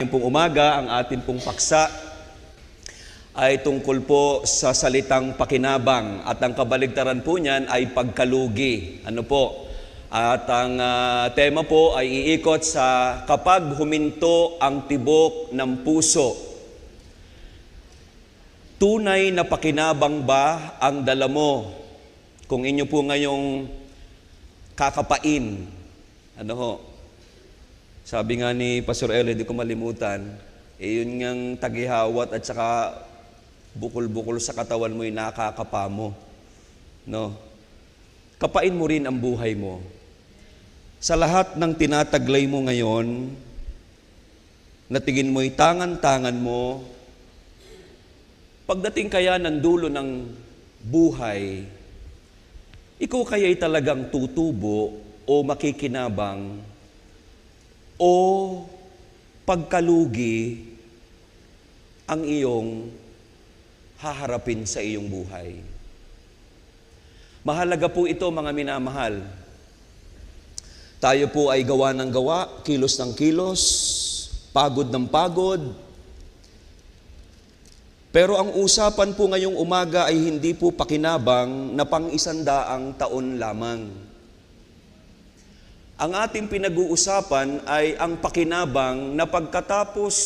Pong umaga, ang ating pong paksa ay tungkol po sa salitang pakinabang at ang kabaligtaran po niyan ay pagkalugi. Ano po? At ang tema po ay iikot sa kapag huminto ang tibok ng puso. Tunay na pakinabang ba ang dala mo kung inyo po ngayong kakapain? Ano ho? Sabi nga ni Pastor Eli, hindi ko malimutan, yun ngang tagihawat at saka bukol-bukol sa katawan mo, nakakapa mo. No? Kapain mo rin ang buhay mo. Sa lahat ng tinataglay mo ngayon, natingin mo'y tangan-tangan mo, pagdating kaya ng dulo ng buhay, ikaw kaya'y talagang tutubo o makikinabang o pagkalugi ang iyong haharapin sa iyong buhay. Mahalaga po ito, mga minamahal. Tayo po ay gawa ng gawa, kilos ng kilos, pagod ng pagod. Pero ang usapan po ngayong umaga ay hindi po pakinabang na pang-100 taon lamang. Ang ating pinag-uusapan ay ang pakinabang na pagkatapos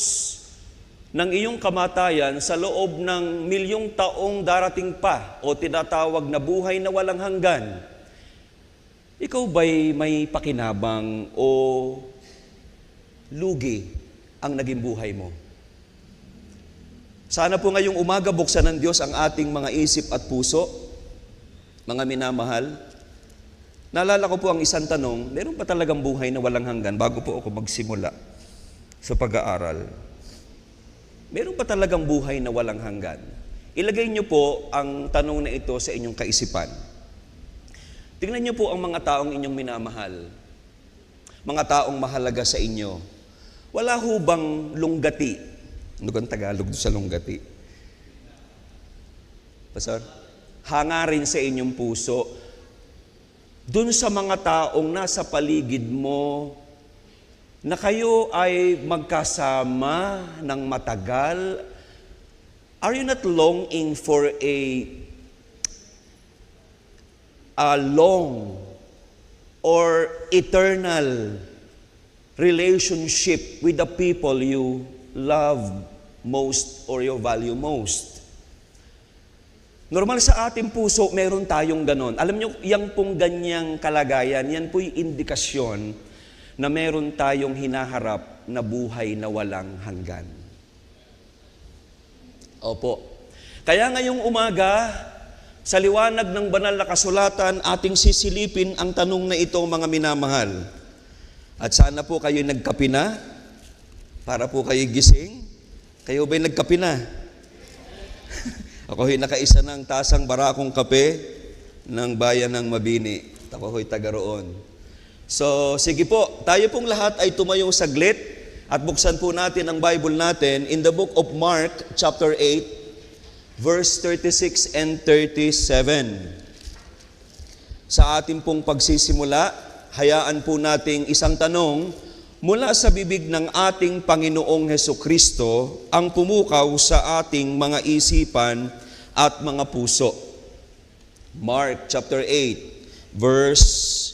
ng iyong kamatayan sa loob ng milyong taong darating pa o tinatawag na buhay na walang hanggan. Ikaw ba'y may pakinabang o lugi ang naging buhay mo? Sana po ngayong umaga buksan ng Diyos ang ating mga isip at puso, mga minamahal. Naalala ko po ang isang tanong, meron pa talagang buhay na walang hanggan bago po ako magsimula sa pag-aaral? Meron pa talagang buhay na walang hanggan? Ilagay niyo po ang tanong na ito sa inyong kaisipan. Tingnan niyo po ang mga taong inyong minamahal, mga taong mahalaga sa inyo. Wala ho bang lunggati? Ano kang Tagalog sa lunggati? Pastor? Hangarin sa inyong puso. Doon sa mga taong nasa paligid mo, na kayo ay magkasama ng matagal, are you not longing for a long or eternal relationship with the people you love most or you value most? Normal sa ating puso, meron tayong ganon. Alam nyo, yang pong ganyang kalagayan, yan po'y indikasyon na meron tayong hinaharap na buhay na walang hanggan. Opo. Kaya ngayong umaga, sa liwanag ng banal na kasulatan, ating sisilipin ang tanong na ito, mga minamahal. At sana po kayo nagkape na, para po kayo gising. Kayo ba'y nagkape na? Ako ho'y nakaisa ng tasang barakong kape ng bayan ng Mabini. Ako ho'y taga roon. So, sige po, tayo pong lahat ay tumayong saglit at buksan po natin ang Bible natin in the book of Mark, chapter 8, verse 36 and 37. Sa ating pong pagsisimula, hayaan po nating isang tanong mula sa bibig ng ating Panginoong Hesukristo ang pumukaw sa ating mga isipan at mga puso. Mark chapter 8, verse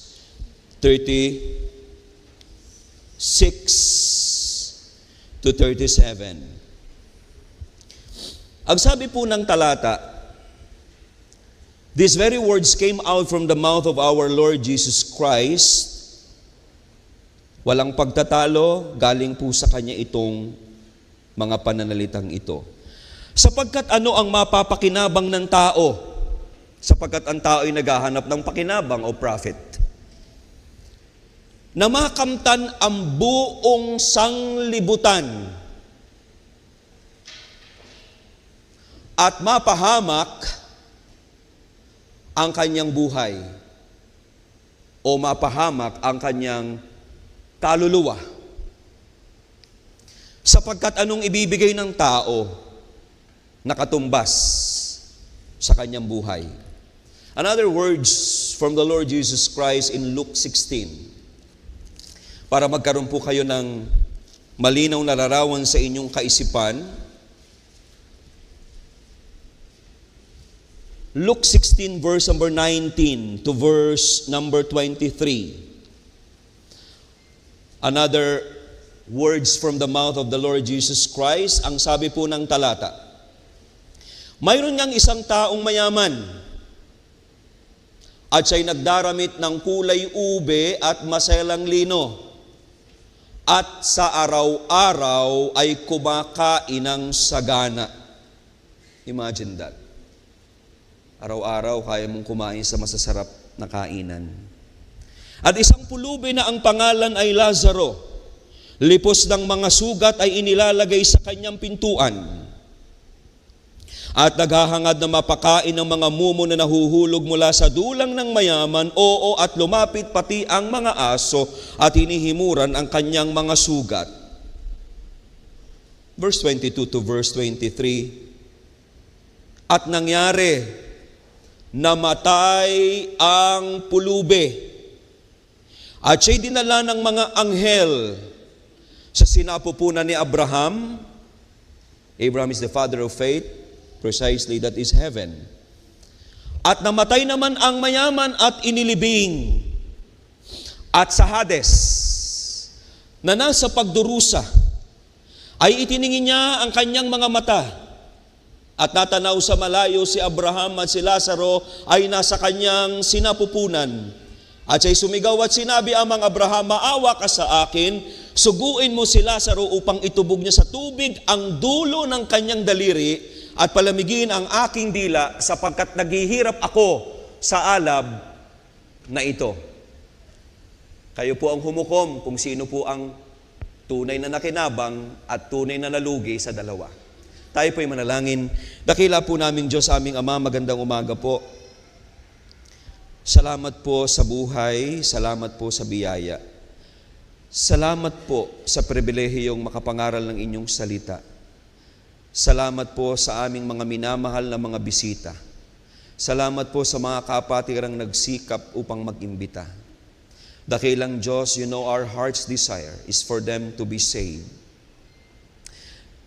36 to 37. Ang sabi po ng talata, these very words came out from the mouth of our Lord Jesus Christ. Walang pagtatalo, galing po sa Kanya itong mga pananalitang ito. Sapagkat ano ang mapapakinabang ng tao? Sapagkat ang tao ay naghahanap ng pakinabang o profit. Na makamtan ang buong sanglibutan at mapahamak ang kanyang buhay o mapahamak ang kanyang kaluluwa. Sapagkat anong ibibigay ng tao na katumbas sa kanyang buhay? Another words from the Lord Jesus Christ in Luke 16. Para magkaroon po kayo ng malinaw na larawan sa inyong kaisipan. Luke 16 verse number 19 to verse number 23. Another words from the mouth of the Lord Jesus Christ. Ang sabi po ng talata, mayroon ngang isang taong mayaman at siya'y nagdaramit ng kulay ube at maselang lino at sa araw-araw ay kumakain ng sagana. Imagine that. Araw-araw kaya mong kumain sa masasarap na kainan. At isang pulubi na ang pangalan ay Lazaro, lipos ng mga sugat ay inilalagay sa kanyang pintuan. At naghahangad na mapakain ng mga mumo na nahuhulog mula sa dulang ng mayaman, oo, at lumapit pati ang mga aso at hinihimuran ang kanyang mga sugat. Verse 22 to verse 23. At nangyari, namatay ang pulubi. At siya'y dinala ng mga anghel sa sinapupunan ni Abraham. Abraham is the father of faith. Precisely, that is heaven. At namatay naman ang mayaman at inilibing. At sa Hades, na nasa pagdurusa, ay itiningin niya ang kanyang mga mata. At natanaw sa malayo si Abraham at si Lazaro ay nasa kanyang sinapupunan. At siya'y sumigaw at sinabi, amang Abraham, maawa ka sa akin, suguin mo si Lazaro upang itubog niya sa tubig ang dulo ng kanyang daliri at palamigin ang aking dila sapagkat naghihirap ako sa alab na ito. Kayo po ang humukom kung sino po ang tunay na nakinabang at tunay na nalugi sa dalawa. Tayo po'y manalangin. Dakila po naming Diyos, aming Ama, magandang umaga po. Salamat po sa buhay, salamat po sa biyaya. Salamat po sa pribilehiyong makapangaral ng inyong salita. Salamat po sa aming mga minamahal na mga bisita. Salamat po sa mga kapatirang nagsikap upang mag-imbita. Dakilang Diyos, you know our heart's desire is for them to be saved.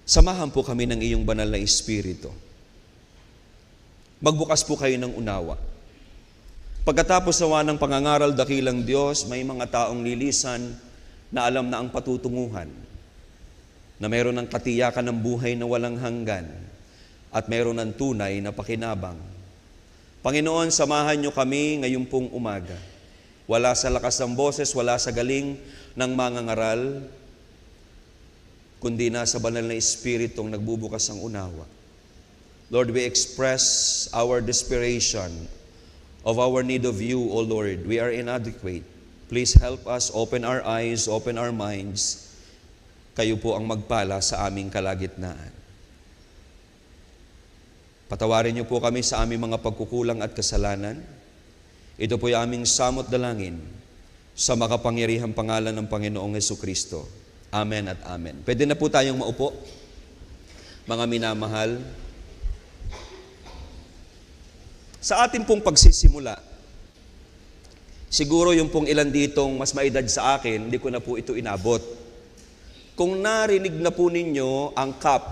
Samahan po kami ng iyong banal na Espiritu. Magbukas po kayo ng unawa. Pagkatapos nawa ng pangangaral, dakilang Diyos, may mga taong lilisan na alam na ang patutunguhan, na mayroon ng katiyakan ng buhay na walang hanggan, at mayroon ng tunay na pakinabang. Panginoon, samahan niyo kami ngayong pong umaga. Wala sa lakas ng boses, wala sa galing ng mangangaral, kundi nasa banal na Espiritong nagbubukas ang unawa. Lord, we express our desperation of our need of you, O Lord. We are inadequate. Please help us, open our eyes, open our minds. Kayo po ang magpala sa aming kalagitnaan. Patawarin niyo po kami sa aming mga pagkukulang at kasalanan. Ito po yung aming samot dalangin sa makapangyarihang pangalan ng Panginoong Jesucristo. Amen at amen. Pwede na po tayong maupo, mga minamahal. Sa ating pong pagsisimula, siguro yung pong ilan ditong mas maedad sa akin, hindi ko na po ito inabot. Kung narinig na po ninyo ang CAP,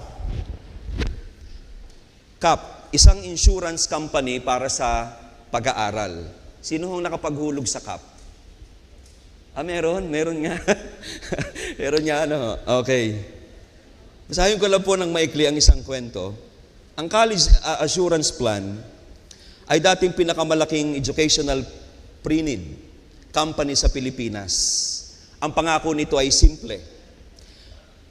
isang insurance company para sa pag-aaral. Sino hong nakapaghulog sa CAP? Meron nga. Meron nga, ano? Okay. Basahin ko lang po ng maikli ang isang kwento. Ang College Assurance Plan ay dating pinakamalaking educational pre-need company sa Pilipinas. Ang pangako nito ay simple.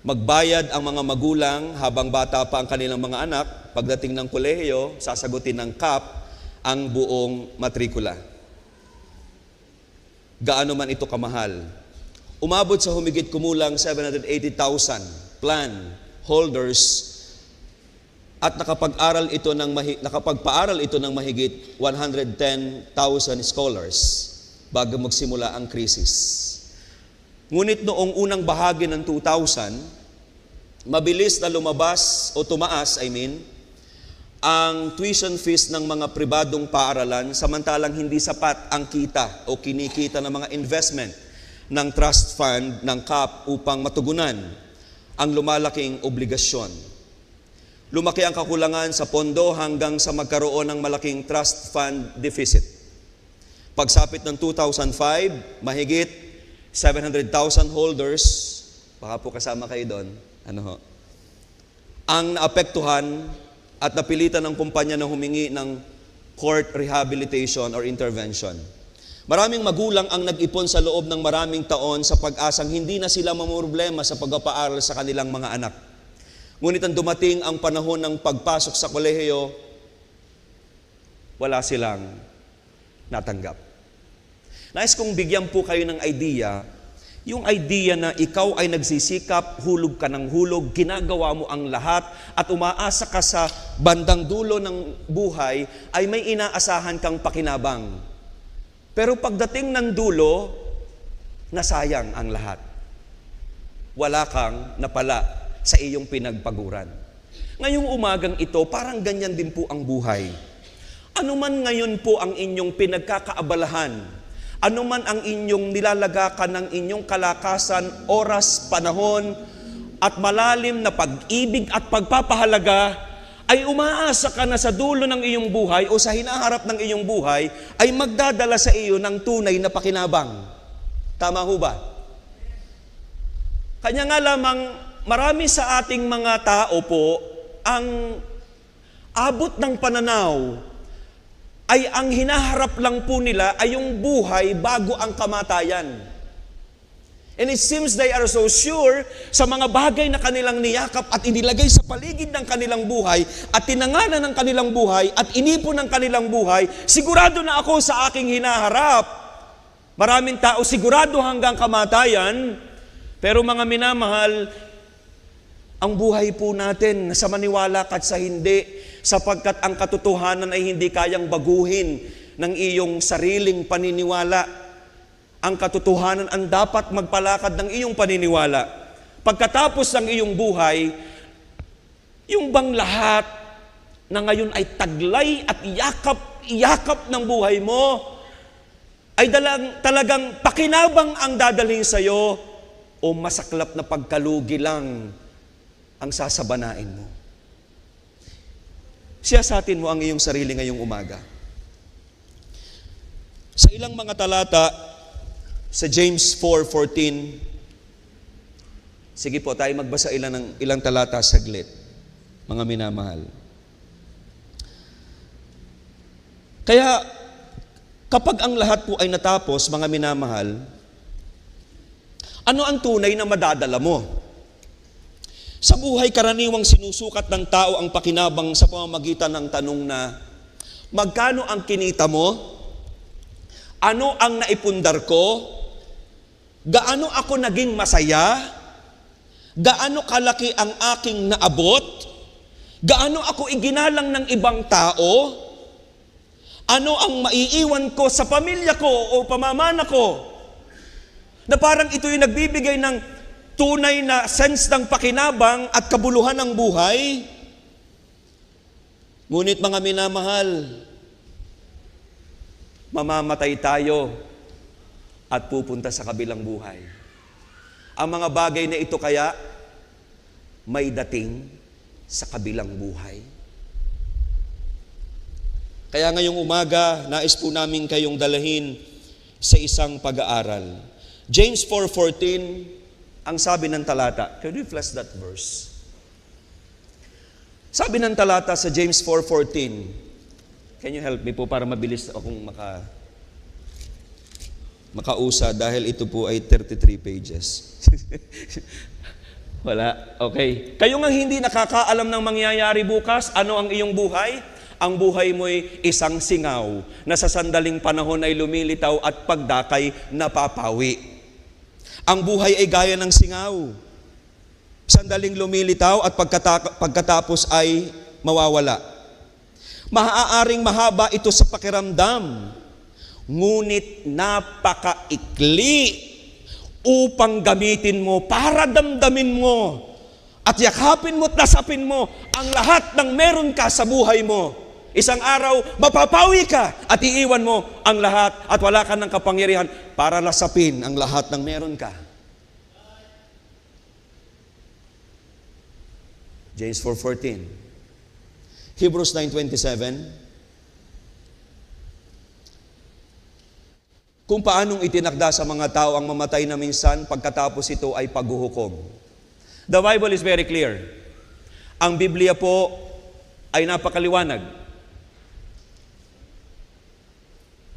Magbayad ang mga magulang habang bata pa ang kanilang mga anak. Pagdating ng kolehiyo, sasagutin ng CAP ang buong matrikula. Gaano man ito kamahal. Umabot sa humigit kumulang 780,000 plan holders at nakapag-paaral ito ng mahigit 110,000 scholars bago magsimula ang krisis. Ngunit noong unang bahagi ng 2000, mabilis na lumabas o tumaas, ang tuition fees ng mga pribadong paaralan samantalang hindi sapat ang kita o kinikita ng mga investment ng trust fund ng CAP upang matugunan ang lumalaking obligasyon. Lumaki ang kakulangan sa pondo hanggang sa magkaroon ng malaking trust fund deficit. Pagsapit ng 2005, mahigit 700,000 holders, baka po kasama kayo doon, ang naapektuhan at napilitan ng kumpanya na humingi ng court rehabilitation or intervention. Maraming magulang ang nag-ipon sa loob ng maraming taon sa pag-asang hindi na sila mamumroblema sa pagpapaaral sa kanilang mga anak. Ngunit ang dumating ang panahon ng pagpasok sa kolehiyo, wala silang natanggap. Nais kong bigyan po kayo ng idea, yung idea na ikaw ay nagsisikap, hulog ka ng hulog, ginagawa mo ang lahat at umaasa ka sa bandang dulo ng buhay ay may inaasahan kang pakinabang. Pero pagdating ng dulo, nasayang ang lahat. Wala kang napala sa iyong pinagpaguran. Ngayong umagang ito, parang ganyan din po ang buhay. Ano man ngayon po ang inyong pinagkakaabalahan, ano man ang inyong nilalagakan ng inyong kalakasan, oras, panahon, at malalim na pag-ibig at pagpapahalaga, ay umaasa ka na sa dulo ng iyong buhay o sa hinaharap ng iyong buhay ay magdadala sa iyo ng tunay na pakinabang. Tama ho ba? Kanya nga lamang, marami sa ating mga tao po, ang abot ng pananaw ay ang hinaharap lang po nila ay yung buhay bago ang kamatayan. And it seems they are so sure sa mga bagay na kanilang niyakap at inilagay sa paligid ng kanilang buhay at tinanganan ng kanilang buhay at inipon ng kanilang buhay, sigurado na ako sa aking hinaharap. Maraming tao sigurado hanggang kamatayan, pero mga minamahal, ang buhay po natin sa maniwala at sa hindi, sapagkat ang katotohanan ay hindi kayang baguhin ng iyong sariling paniniwala. Ang katotohanan ang dapat magpalakad ng iyong paniniwala. Pagkatapos ng iyong buhay, yung bang lahat na ngayon ay taglay at iyakap ng buhay mo, ay talagang pakinabang ang dadalhin sa iyo o masaklap na pagkalugi lang ang sasabanain mo. Siyasatin mo ang iyong sarili ngayong umaga. Sa ilang mga talata, sa James 4:14, sige po, tayo magbasa ilang talata saglit, mga minamahal. Kaya, kapag ang lahat po ay natapos, mga minamahal, ano ang tunay na madadala mo? Sa buhay, karaniwang sinusukat ng tao ang pakinabang sa pamamagitan ng tanong na, magkano ang kinita mo? Ano ang naipundar ko? Gaano ako naging masaya? Gaano kalaki ang aking naabot? Gaano ako iginalang ng ibang tao? Ano ang maiiwan ko sa pamilya ko o pamamana ko? Na parang ito yung nagbibigay ng tunay na sense ng pakinabang at kabuluhan ng buhay. Ngunit mga minamahal, mamamatay tayo at pupunta sa kabilang buhay. Ang mga bagay na ito kaya may dating sa kabilang buhay. Kaya ngayong umaga, nais po namin kayong dalahin sa isang pag-aaral. James 4:14, ang sabi ng talata, can we flash that verse? Sabi ng talata sa James 4:14, can you help me po para mabilis akong makausa dahil ito po ay 33 pages. Wala? Okay. Kayo nga hindi nakakaalam ng mangyayari bukas, ano ang iyong buhay? Ang buhay mo'y isang singaw na sa sandaling panahon ay lumilitaw at pagdakay napapawi. Ang buhay ay gaya ng singaw. Sandaling lumilitaw at pagkatapos ay mawawala. Maaaring mahaba ito sa pakiramdam, ngunit napakaikli upang gamitin mo para damdamin mo at yakapin mo at nasapin mo ang lahat ng meron ka sa buhay mo. Isang araw, mapapawi ka at iiwan mo ang lahat at wala ka ng kapangyarihan para lasapin ang lahat ng meron ka. James 4:14. Hebrews 9:27. Kung paanong itinakda sa mga tao ang mamatay na minsan, pagkatapos ito ay paghuhukom. The Bible is very clear. Ang Biblia po ay napakaliwanag.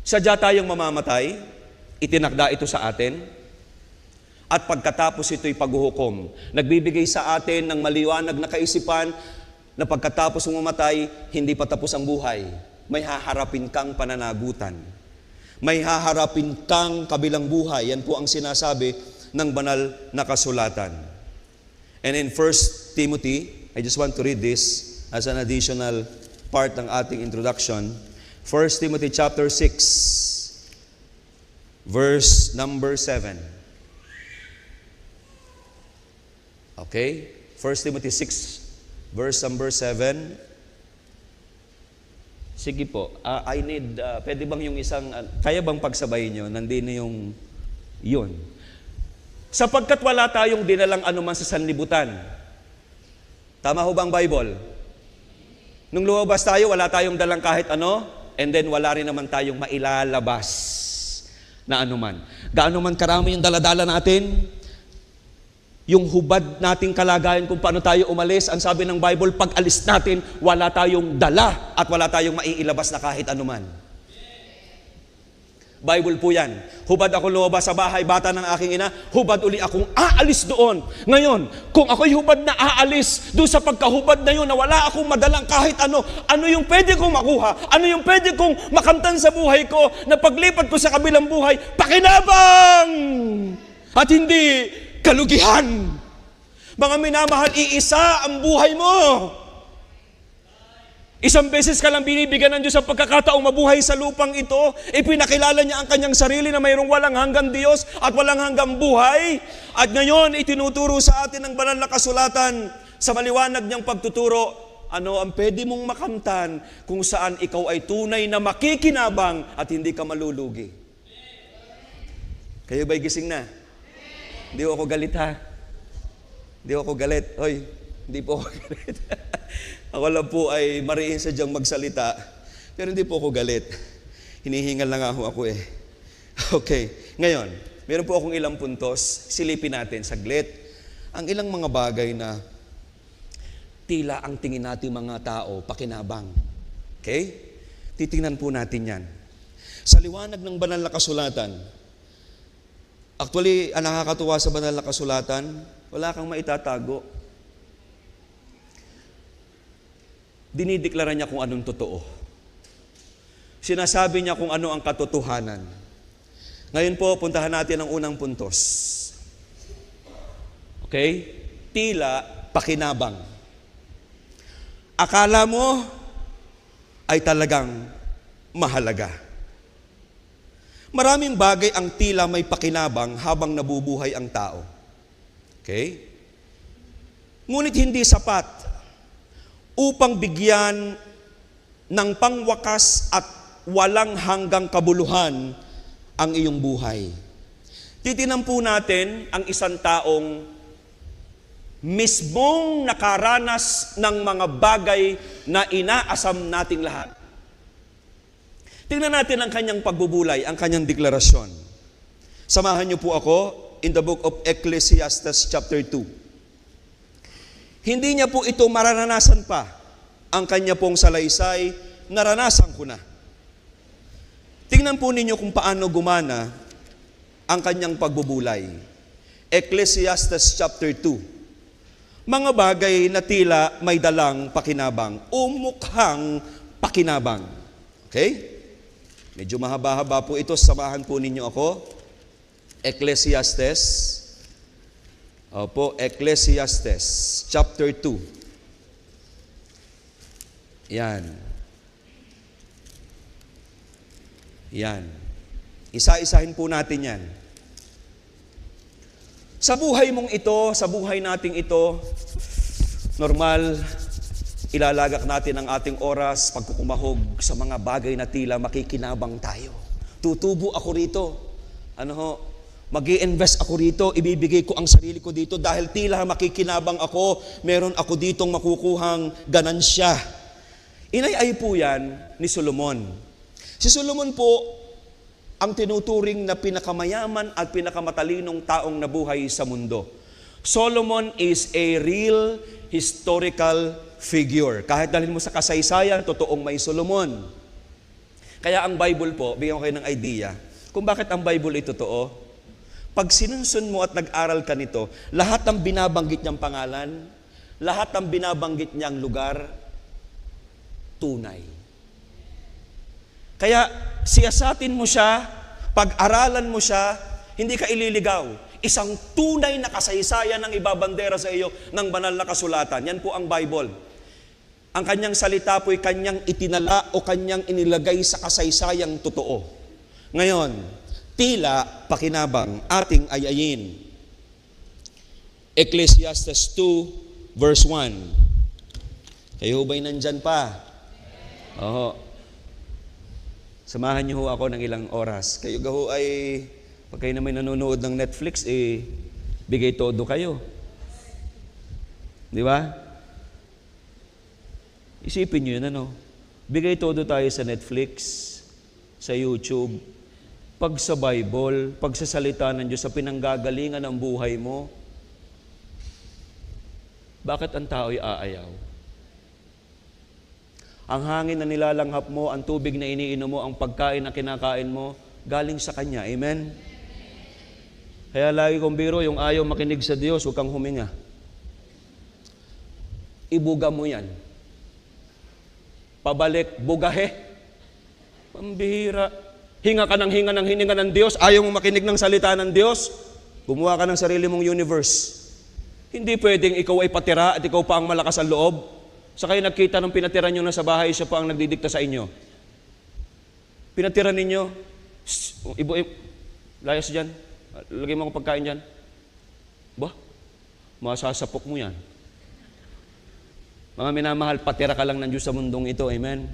Sadya tayong mamamatay, itinakda ito sa atin, at pagkatapos ito'y paghuhukom. Nagbibigay sa atin ng maliwanag na kaisipan na pagkatapos mong mamatay, hindi pa tapos ang buhay. May haharapin kang pananagutan. May haharapin kang kabilang buhay. Yan po ang sinasabi ng banal na kasulatan. And in 1 Timothy, I just want to read this as an additional part ng ating introduction. 1 Timothy chapter 6, verse number 7. Okay? 1 Timothy 6, verse number 7. Sige po, I need, pwede bang yung isang, kaya bang pagsabayin nyo? Nandito yung, yun. Sapagkat wala tayong dinalang anuman sa sanlibutan. Tama ho bang Bible? Nung lumabas tayo, wala tayong dalang kahit ano, and then wala rin naman tayong mailalabas na anuman. Gaano man karami yung daladala natin, yung hubad nating kalagayan kung paano tayo umalis, ang sabi ng Bible, pag alis natin, wala tayong dala at wala tayong maiilabas na kahit anuman. Bible po yan. Hubad ako lumabas sa bahay, bata ng aking ina, hubad uli akong aalis doon. Ngayon, kung ako'y hubad na aalis, doon sa pagkahubad na yun, na wala akong madalang kahit ano, ano yung pwede kong makuha? Ano yung pwede kong makamtan sa buhay ko, na paglipat ko sa kabilang buhay, pakinabang! At hindi kalugihan. Mga minamahal, iisa ang buhay mo. Isang beses ka lang binibigyan ng Diyos ang pagkakataong mabuhay sa lupang ito. Ipinakilala niya ang kanyang sarili na mayroong walang hanggang Diyos at walang hanggang buhay. At ngayon, itinuturo sa atin ng banal na kasulatan sa maliwanag niyang pagtuturo, ano ang pwede mong makamtan kung saan ikaw ay tunay na makikinabang at hindi ka malulugi. Kayo ba'y gising na? Hindi ako galit ha. Hindi ako galit. Hoy, hindi po ako galit. Ako lang po ay mariin sadyang magsalita. Pero hindi po ako galit. Hinihingal lang ako eh. Okay. Ngayon, meron po akong ilang puntos. Silipin natin saglit. Ang ilang mga bagay na tila ang tingin natin mga tao, pakinabang. Okay? Titingnan po natin yan. Sa liwanag ng banal na kasulatan, actually, ang nakakatuwa sa banal na kasulatan, wala kang maitatago. Dinideklara niya kung anong totoo. Sinasabi niya kung ano ang katotohanan. Ngayon po, puntahan natin ang unang puntos. Okay? Tila pakinabang. Akala mo ay talagang mahalaga. Maraming bagay ang tila may pakinabang habang nabubuhay ang tao. Okay? Ngunit hindi sapat upang bigyan ng pangwakas at walang hanggang kabuluhan ang iyong buhay. Titinan po natin ang isang taong mismong nakaranas ng mga bagay na inaasam nating lahat. Tingnan natin ang kanyang pagbubulay, ang kanyang deklarasyon. Samahan niyo po ako in the book of Ecclesiastes chapter 2. Hindi niya po ito mararanasan pa. Ang kanya pong salaysay, naranasan ko na. Tingnan po ninyo kung paano gumana ang kanyang pagbubulay. Ecclesiastes chapter 2. Mga bagay na tila may dalang pakinabang o mukhang pakinabang. Okay? Medyo mahaba-haba po ito. Samahan po ninyo ako. Ecclesiastes. Opo, Ecclesiastes chapter 2. Yan. Yan. Isa-isahin po natin yan. Sa buhay mong ito, sa buhay nating ito, normal, ilalagak natin ang ating oras, pagkukumahog sa mga bagay na tila makikinabang tayo. Tutubo ako rito. Ano ho? Mag-i-invest ako rito, ibibigay ko ang sarili ko dito dahil tila makikinabang ako, meron ako ditong makukuhang ganansya. Inay-ay po yan ni Solomon. Si Solomon po ang tinuturing na pinakamayaman at pinakamatalinong taong nabuhay sa mundo. Solomon is a real historical figure. Kahit dalhin mo sa kasaysayan, totoong may Solomon. Kaya ang Bible po, bigyan ko kayo ng idea, kung bakit ang Bible ay totoo. Pag sinunsun mo at nag-aral ka nito, lahat ng binabanggit niyang pangalan, lahat ng binabanggit niyang lugar, tunay. Kaya siyasatin mo siya, pag-aralan mo siya, hindi ka ililigaw. Isang tunay na kasaysayan ang ibabandera sa iyo ng banal na kasulatan. Yan po ang Bible. Ang kanyang salita po'y kanyang itinala o kanyang inilagay sa kasaysayang totoo. Ngayon, tila pakinabang ating ayayin. Ecclesiastes 2 verse 1. Kayo ba'y nandyan pa? Oo. Samahan niyo ho ako ng ilang oras. Kayo gaho ay, pag kayo na may nanonood ng Netflix, bigay todo kayo. Di ba? Isipin niyo yun, ano? Bigay todo tayo sa Netflix, sa YouTube, pag sa Bible, pag sa salita ng Diyos, sa pinanggagalingan ng buhay mo. Bakit ang tao'y aayaw? Ang hangin na nilalanghap mo, ang tubig na iniinom mo, ang pagkain na kinakain mo, galing sa Kanya. Amen? Kaya lagi kong biro, yung ayaw makinig sa Diyos, huwag kang huminga. Ibuga mo yan. Pabalik, bugahe. Pambihira. Hinga ka ng hinga ng hininga ng Diyos, ayaw mo makinig ng salita ng Diyos, gumawa ka ng sarili mong universe. Hindi pwedeng ikaw ay patira at ikaw pa ang malakas ang loob. Sa kayo nagkita ng pinatira nyo na sa bahay, siya pa ang nagdidikta sa inyo. Pinatira ninyo, layas dyan, lagay mo ang pagkain dyan. Ba, masasapok mo yan. Mga minamahal, patira ka lang ng Diyos sa mundong ito. Amen?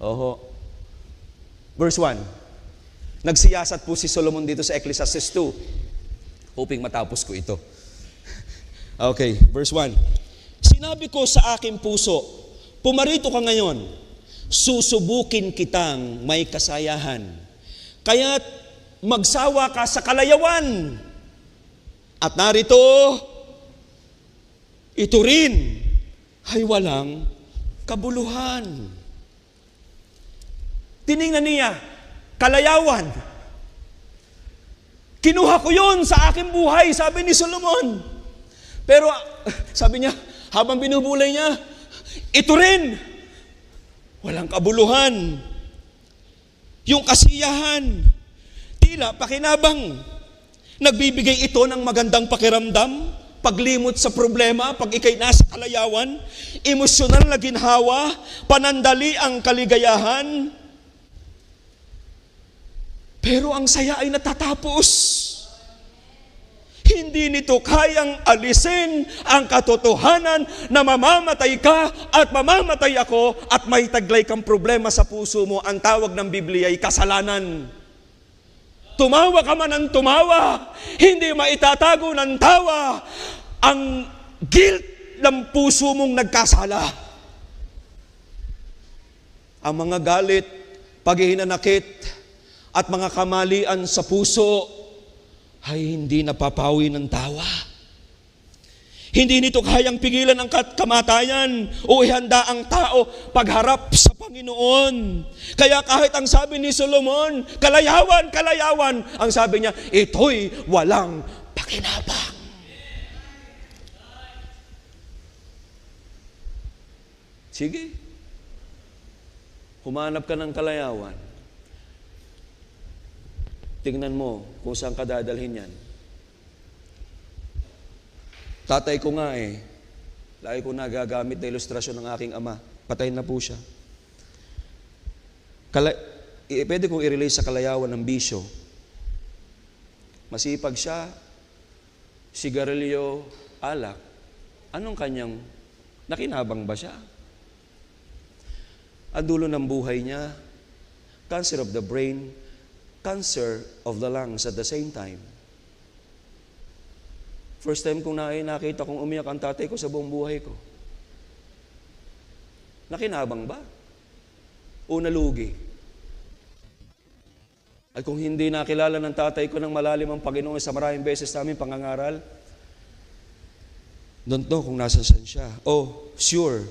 Oho. Verse 1. Nagsiyasat po si Solomon dito sa Ecclesiastes 2. Hoping matapos ko ito. Okay, verse 1. Sinabi ko sa aking puso, pumarito ka ngayon, susubukin kitang may kasayahan. Kaya't magsawa ka sa kalayawan. At narito, ito rin ay walang kabuluhan. Tiningnan niya, kalayawan. Kinuha ko yon sa aking buhay, sabi ni Solomon. Pero sabi niya, habang binubulay niya, ito rin, walang kabuluhan. Yung kasiyahan, tila pakinabang. Nagbibigay ito ng magandang pakiramdam, paglimot sa problema, pag ikay nasa kalayawan, emosyonal na ginhawa, panandali ang kaligayahan. Pero ang saya ay natatapos. Hindi nito kayang alisin ang katotohanan na mamamatay ka at mamamatay ako at may taglay kang problema sa puso mo. Ang tawag ng Biblia ay kasalanan. Tumawa ka man ng tumawa, hindi maitatago ng tawa ang guilt ng puso mong nagkasala. Ang mga galit, paghihinanakit, at mga kamalian sa puso ay hindi napapawi ng tawa. Hindi nito kayang pigilan ang kamatayan o ihanda ang tao pagharap sa Panginoon. Kaya kahit ang sabi ni Solomon, kalayawan, kalayawan, ang sabi niya, ito'y walang pakinabang. Sige, humanap ka ng kalayawan. Tingnan mo kung saan ka dadalhin yan. Tatay ko nga lagi ko nagagamit na ilustrasyon ng aking ama. Patay na po siya. Pwede kong i-relate sa kalayawan ng bisyo. Masipag siya, sigarilyo, alak. Anong kanyang, nakinabang ba siya? Ang dulo ng buhay niya, cancer of the brain, cancer of the lungs at the same time. First time kong nakita kong umiyak ang tatay ko sa buong buhay ko. Nakinabang ba? O nalugi? At kung hindi nakilala ng tatay ko ng malalim ang Panginoon sa maraming beses namin pangangaral, don't know kung nasa saan siya. O sure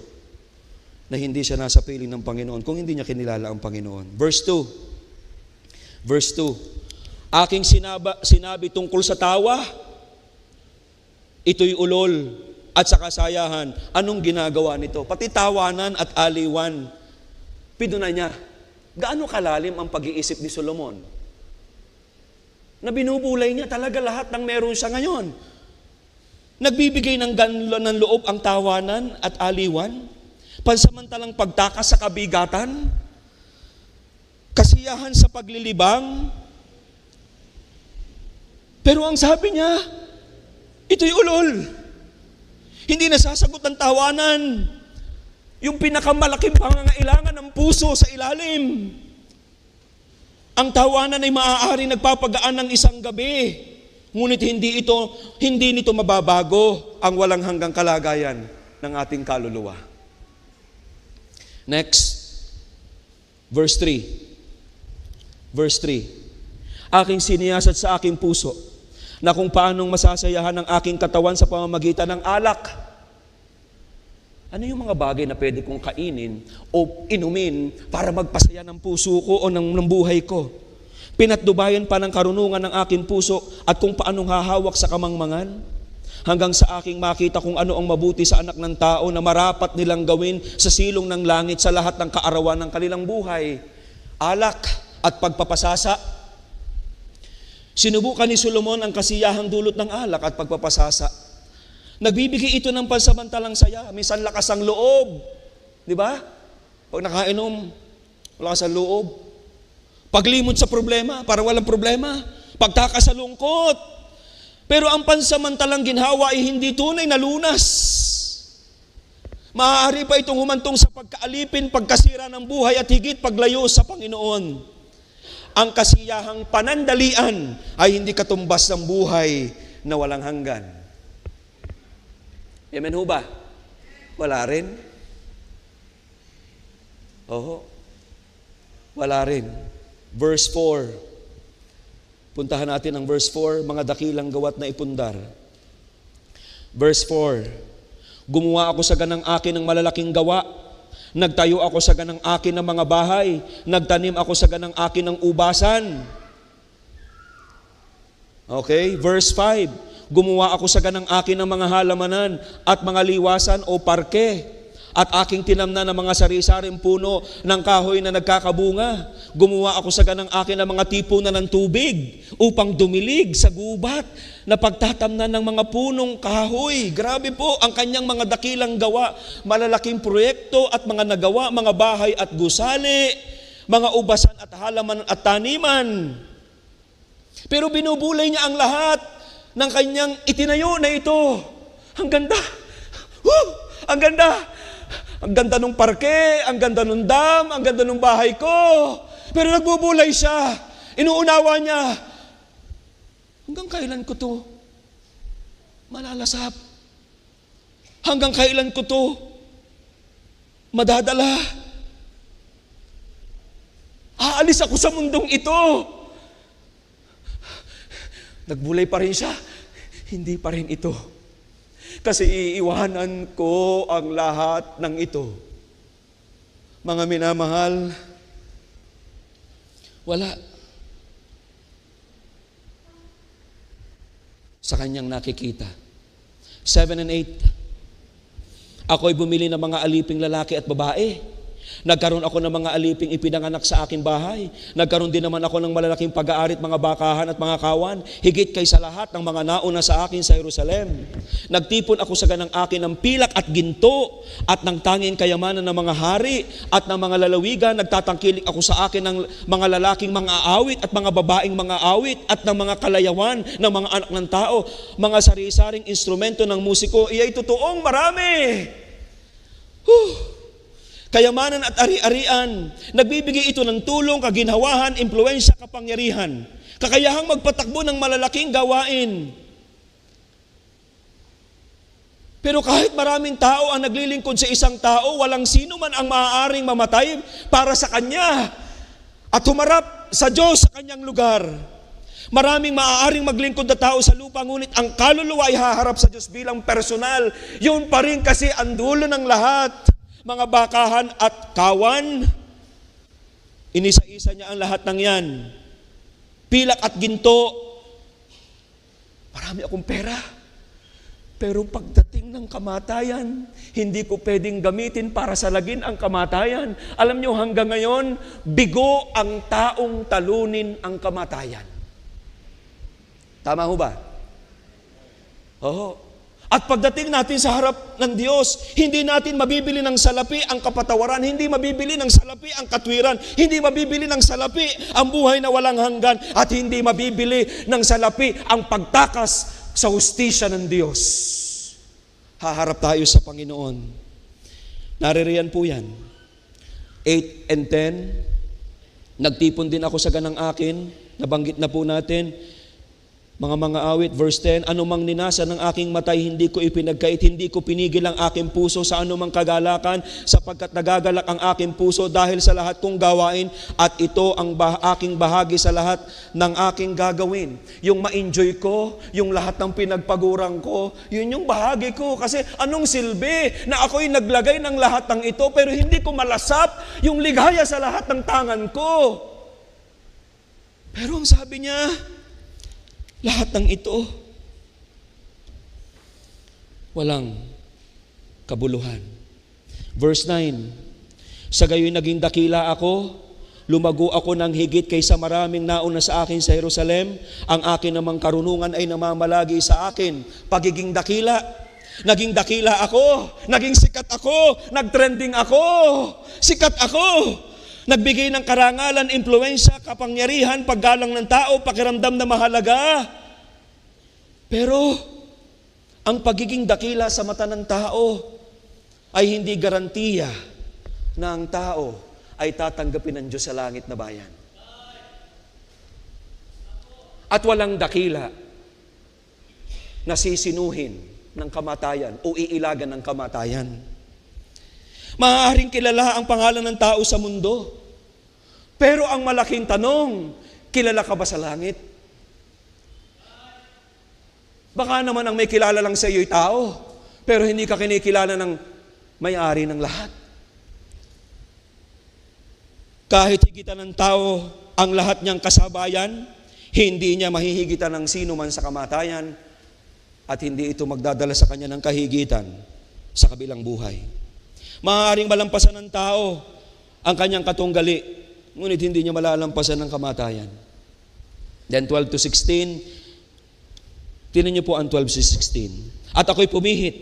na hindi siya nasa piling ng Panginoon kung hindi niya kinilala ang Panginoon. Verse 2. Aking sinabi tungkol sa tawa, ito'y ulol at sa kasayahan. Anong ginagawa nito? Pati tawanan at aliwan, pinuna niya. Gaano kalalim ang pag-iisip ni Solomon? Na binubulay niya talaga lahat ng meron siya ngayon. Nagbibigay ng loob ang tawanan at aliwan, pansamantalang pagtakas sa kabigatan, kasiyahan sa paglilibang. Pero ang sabi niya, ito'y ulol. Hindi nasasagot ng tawanan yung pinakamalaking pangangailangan ng puso sa ilalim. Ang tawanan ay maaari nagpapagaan ng isang gabi, ngunit hindi nito mababago ang walang hanggang kalagayan ng ating kaluluwa. Next, verse 3. Aking siniyasat sa aking puso na kung paanong masasayahan ang aking katawan sa pamamagitan ng alak. Ano yung mga bagay na pwede kong kainin o inumin para magpasaya ng puso ko o ng buhay ko? Pinatnubayan pa ng karunungan ng aking puso at kung paanong hahawak sa kamangmangan, hanggang sa aking makita kung ano ang mabuti sa anak ng tao na marapat nilang gawin sa silong ng langit sa lahat ng kaarawan ng kanilang buhay. Alak at pagpapasasa. Sinubukan ni Solomon ang kasiyahang dulot ng alak at pagpapasasa. Nagbibigay ito ng pansamantalang saya. Minsan lakas ang loob. Di ba? Pag nakainom, lakas ang loob. Paglimot sa problema, para walang problema. Pagtakas sa lungkot. Pero ang pansamantalang ginhawa ay hindi tunay na lunas. Maaari pa itong humantong sa pagkaalipin, pagkasira ng buhay at higit paglayo sa Panginoon. Ang kasiyahang panandalian ay hindi katumbas ng buhay na walang hanggan. Amen ho ba? Wala rin. Oho. Wala rin. Verse 4. Puntahan natin ang verse 4, mga dakilang gawat na ipundar. Verse 4. Gumawa ako sa ganang akin ng malalaking gawa. Nagtayo ako sa ganang akin ng mga bahay. Nagtanim ako sa ganang akin ng ubasan. Okay, verse 5. Gumawa ako sa ganang akin ng mga halamanan at mga liwasan o parke. At aking tinamnan ng mga sari-saring puno ng kahoy na nagkakabunga. Gumawa ako sa ganang akin ng mga tipunan ng tubig upang dumilig sa gubat na pagtatamnan ng mga punong kahoy. Grabe po ang kanyang mga dakilang gawa, malalaking proyekto at mga nagawa, mga bahay at gusali, mga ubasan at halaman at taniman. Pero binubulay niya ang lahat ng kanyang itinayo na ito. Ang ganda. Ang ganda. Ang ganda ng parke, ang ganda ng dam, ang ganda ng bahay ko. Pero nagbubulay siya. Inuunawa niya. Hanggang kailan ko to malalasap? Hanggang kailan ko to madadala? Aalis ako sa mundong ito. Nagbulay pa rin siya. Hindi pa rin ito. Kasi iiwanan ko ang lahat ng ito. Mga minamahal, wala. Sa kanyang nakikita. 7 and 8. Ako'y bumili ng mga aliping lalaki at babae. Nagkaroon ako ng mga aliping ipinanganak sa aking bahay. Nagkaroon din naman ako ng malalaking pag-aarit, mga bakahan at mga kawan, higit kaysa lahat ng mga nauna sa akin sa Jerusalem. Nagtipon ako sa ganang akin ng pilak at ginto at ng tanging kayamanan ng mga hari at ng mga lalawigan. Nagtatangkilik ako sa akin ng mga lalaking mga awit at mga babaeng mga awit at ng mga kalayawan ng mga anak ng tao, mga sari-saring instrumento ng musiko. Iya'y totoong marami. kayamanan at ari-arian. Nagbibigay ito ng tulong, kaginhawahan, impluwensya, kapangyarihan, kakayahang magpatakbo ng malalaking gawain. Pero kahit maraming tao ang naglilingkod sa isang tao, walang sino man ang maaaring mamatay para sa kanya at humarap sa Diyos sa kanyang lugar. Maraming maaaring maglingkod na tao sa lupa, ngunit ang kaluluwa ay haharap sa Diyos bilang personal. Yun pa rin kasi ang dulo ng lahat. Mga bakahan at kawan, inisa-isa niya ang lahat ng yan. Pilak at ginto, marami akong pera. Pero pagdating ng kamatayan, hindi ko pwedeng gamitin para salagin ang kamatayan. Alam niyo, hanggang ngayon, bigo ang taong talunin ang kamatayan. Tama ho ba? Oo. At pagdating natin sa harap ng Diyos, hindi natin mabibili ng salapi ang kapatawaran, hindi mabibili ng salapi ang katwiran, hindi mabibili ng salapi ang buhay na walang hanggan, at hindi mabibili ng salapi ang pagtakas sa hustisya ng Diyos. Haharap tayo sa Panginoon. Naririyan po yan. 8 and 10. Nagtipon din ako sa ganang akin. Nabanggit na po natin. Mga awit, verse 10, anumang ninasa ng aking matay, hindi ko ipinagkait, hindi ko pinigil ang aking puso sa anumang kagalakan, sapagkat nagagalak ang aking puso dahil sa lahat kong gawain, at ito ang aking bahagi sa lahat ng aking gagawin. Yung ma-enjoy ko, yung lahat ng pinagpagurang ko, yun yung bahagi ko. Kasi anong silbi na ako'y naglagay ng lahat ng ito, pero hindi ko malasap yung ligaya sa lahat ng tangan ko. Pero ang sabi niya, lahat ng ito, walang kabuluhan. Verse 9, sa gayoy naging dakila ako, lumago ako ng higit kaysa maraming nauna sa akin sa Jerusalem, ang akin namang karunungan ay namamalagi sa akin. Pagiging dakila, naging dakila ako, naging sikat ako, nagtrending ako, sikat ako. Nagbigay ng karangalan, impluwensya, kapangyarihan, paggalang ng tao, pakiramdam na mahalaga. Pero, ang pagiging dakila sa mata ng tao ay hindi garantiya na ang tao ay tatanggapin ng Diyos sa langit na bayan. At walang dakila na sisinuhin ng kamatayan o iilagan ng kamatayan. Maaaring kilala ang pangalan ng tao sa mundo. Pero ang malaking tanong, kilala ka ba sa langit? Baka naman ang may kilala lang sa iyo'y tao, pero hindi ka kinikilala ng may-ari ng lahat. Kahit higitan ng tao ang lahat niyang kasabayan, hindi niya mahihigitan ng sino man sa kamatayan, at hindi ito magdadala sa kanya ng kahigitan sa kabilang buhay. Maaaring malampasan ng tao ang kanyang katunggali, ngunit hindi niya malalampasan ng kamatayan. Then 12 to 16, tinan niyo po ang 12 to 16. At ako'y pumihit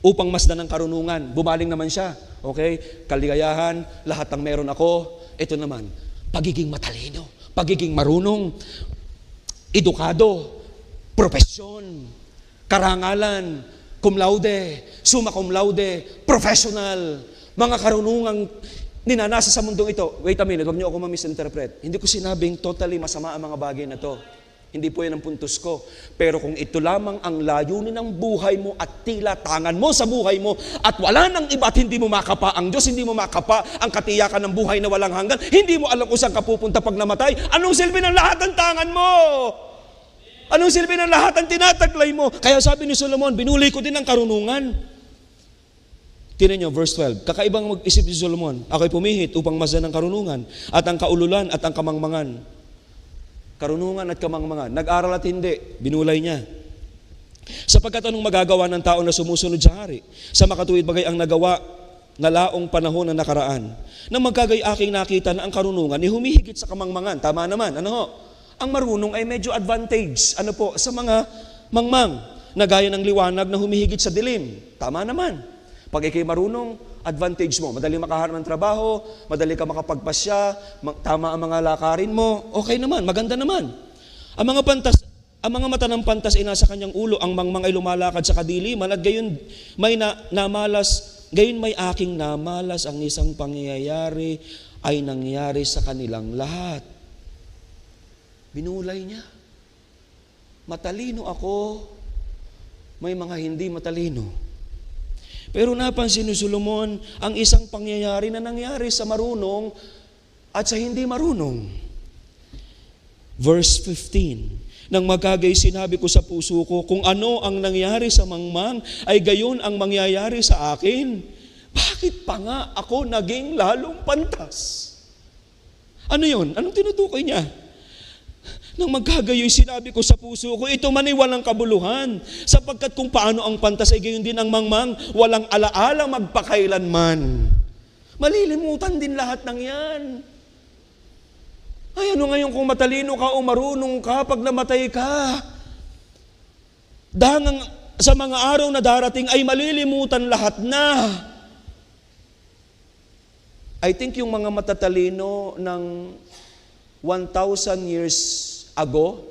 upang masdan ng karunungan. Bumaling naman siya. Okay? Kaligayahan, lahat ng meron ako. Ito naman, pagiging matalino, pagiging marunong, edukado, propesyon, karangalan, cum laude, summa cum laude, professional, mga karunungang ninanasa sa mundong ito. Wait a minute, huwag niyo ako ma-misinterpret. Hindi ko sinabing totally masama ang mga bagay na to. Hindi po yan ang puntos ko. Pero kung ito lamang ang layunin ng buhay mo at tila tangan mo sa buhay mo at wala nang iba at hindi mo makapa ang Diyos, hindi mo makapa ang katiyakan ng buhay na walang hanggan, hindi mo alam kung saan ka pupunta pag namatay, anong silbi ng lahat ng tangan mo? Anong silbi ng lahat ng tinataglay mo? Kaya sabi ni Solomon, binuli ko din ang karunungan. Tinan niyo, verse 12. Kakaibang mag-isip si Solomon, ako'y pumihit upang masdan ang karunungan at ang kaululan at ang kamangmangan. Karunungan at kamangmangan. Nag-aral at hindi, binulay niya. Sapagkat anong magagawa ng tao na sumusunod sa hari? Sa makatuwid bagay ang nagawa na laong panahon na nakaraan. Nang magkagay aking nakita na ang karunungan ay humihigit sa kamangmangan. Tama naman, ano ho? Ang marunong ay medyo advantage, ano po, sa mga mangmang, na gaya ng liwanag na humihigit sa dilim. Tama naman. Pag ikay marunong, advantage mo. Madali makahanap ng trabaho, madali ka makapagpasya, tama ang mga lakarin mo, okay naman, maganda naman. Ang mga mata ng pantas ay nasa kanyang ulo, ang mangmang ay lumalakad sa kadiliman, at gayon may namalas Gayon may aking namalas ang isang pangyayari ay nangyari sa kanilang lahat. Binulay niya. Matalino ako, may mga hindi matalino. Pero napansin ni Solomon ang isang pangyayari na nangyari sa marunong at sa hindi marunong. Verse 15, nang magkagay sinabi ko sa puso ko, kung ano ang nangyari sa mangmang, ay gayon ang mangyayari sa akin. Bakit pa nga ako naging lalong pantas? Ano yun? Anong tinutukoy niya? Nang magkagayoy sinabi ko sa puso ko, ito man ay walang kabuluhan, sapagkat kung paano ang pantas ay gayon din ang mangmang, walang alaala magpakailanman. Malilimutan din lahat ng yan. Ay, ano ngayon kung matalino ka o marunong ka pag namatay ka? Dahil sa mga araw na darating ay malilimutan lahat na. I think yung mga matatalino ng 1,000 years ago,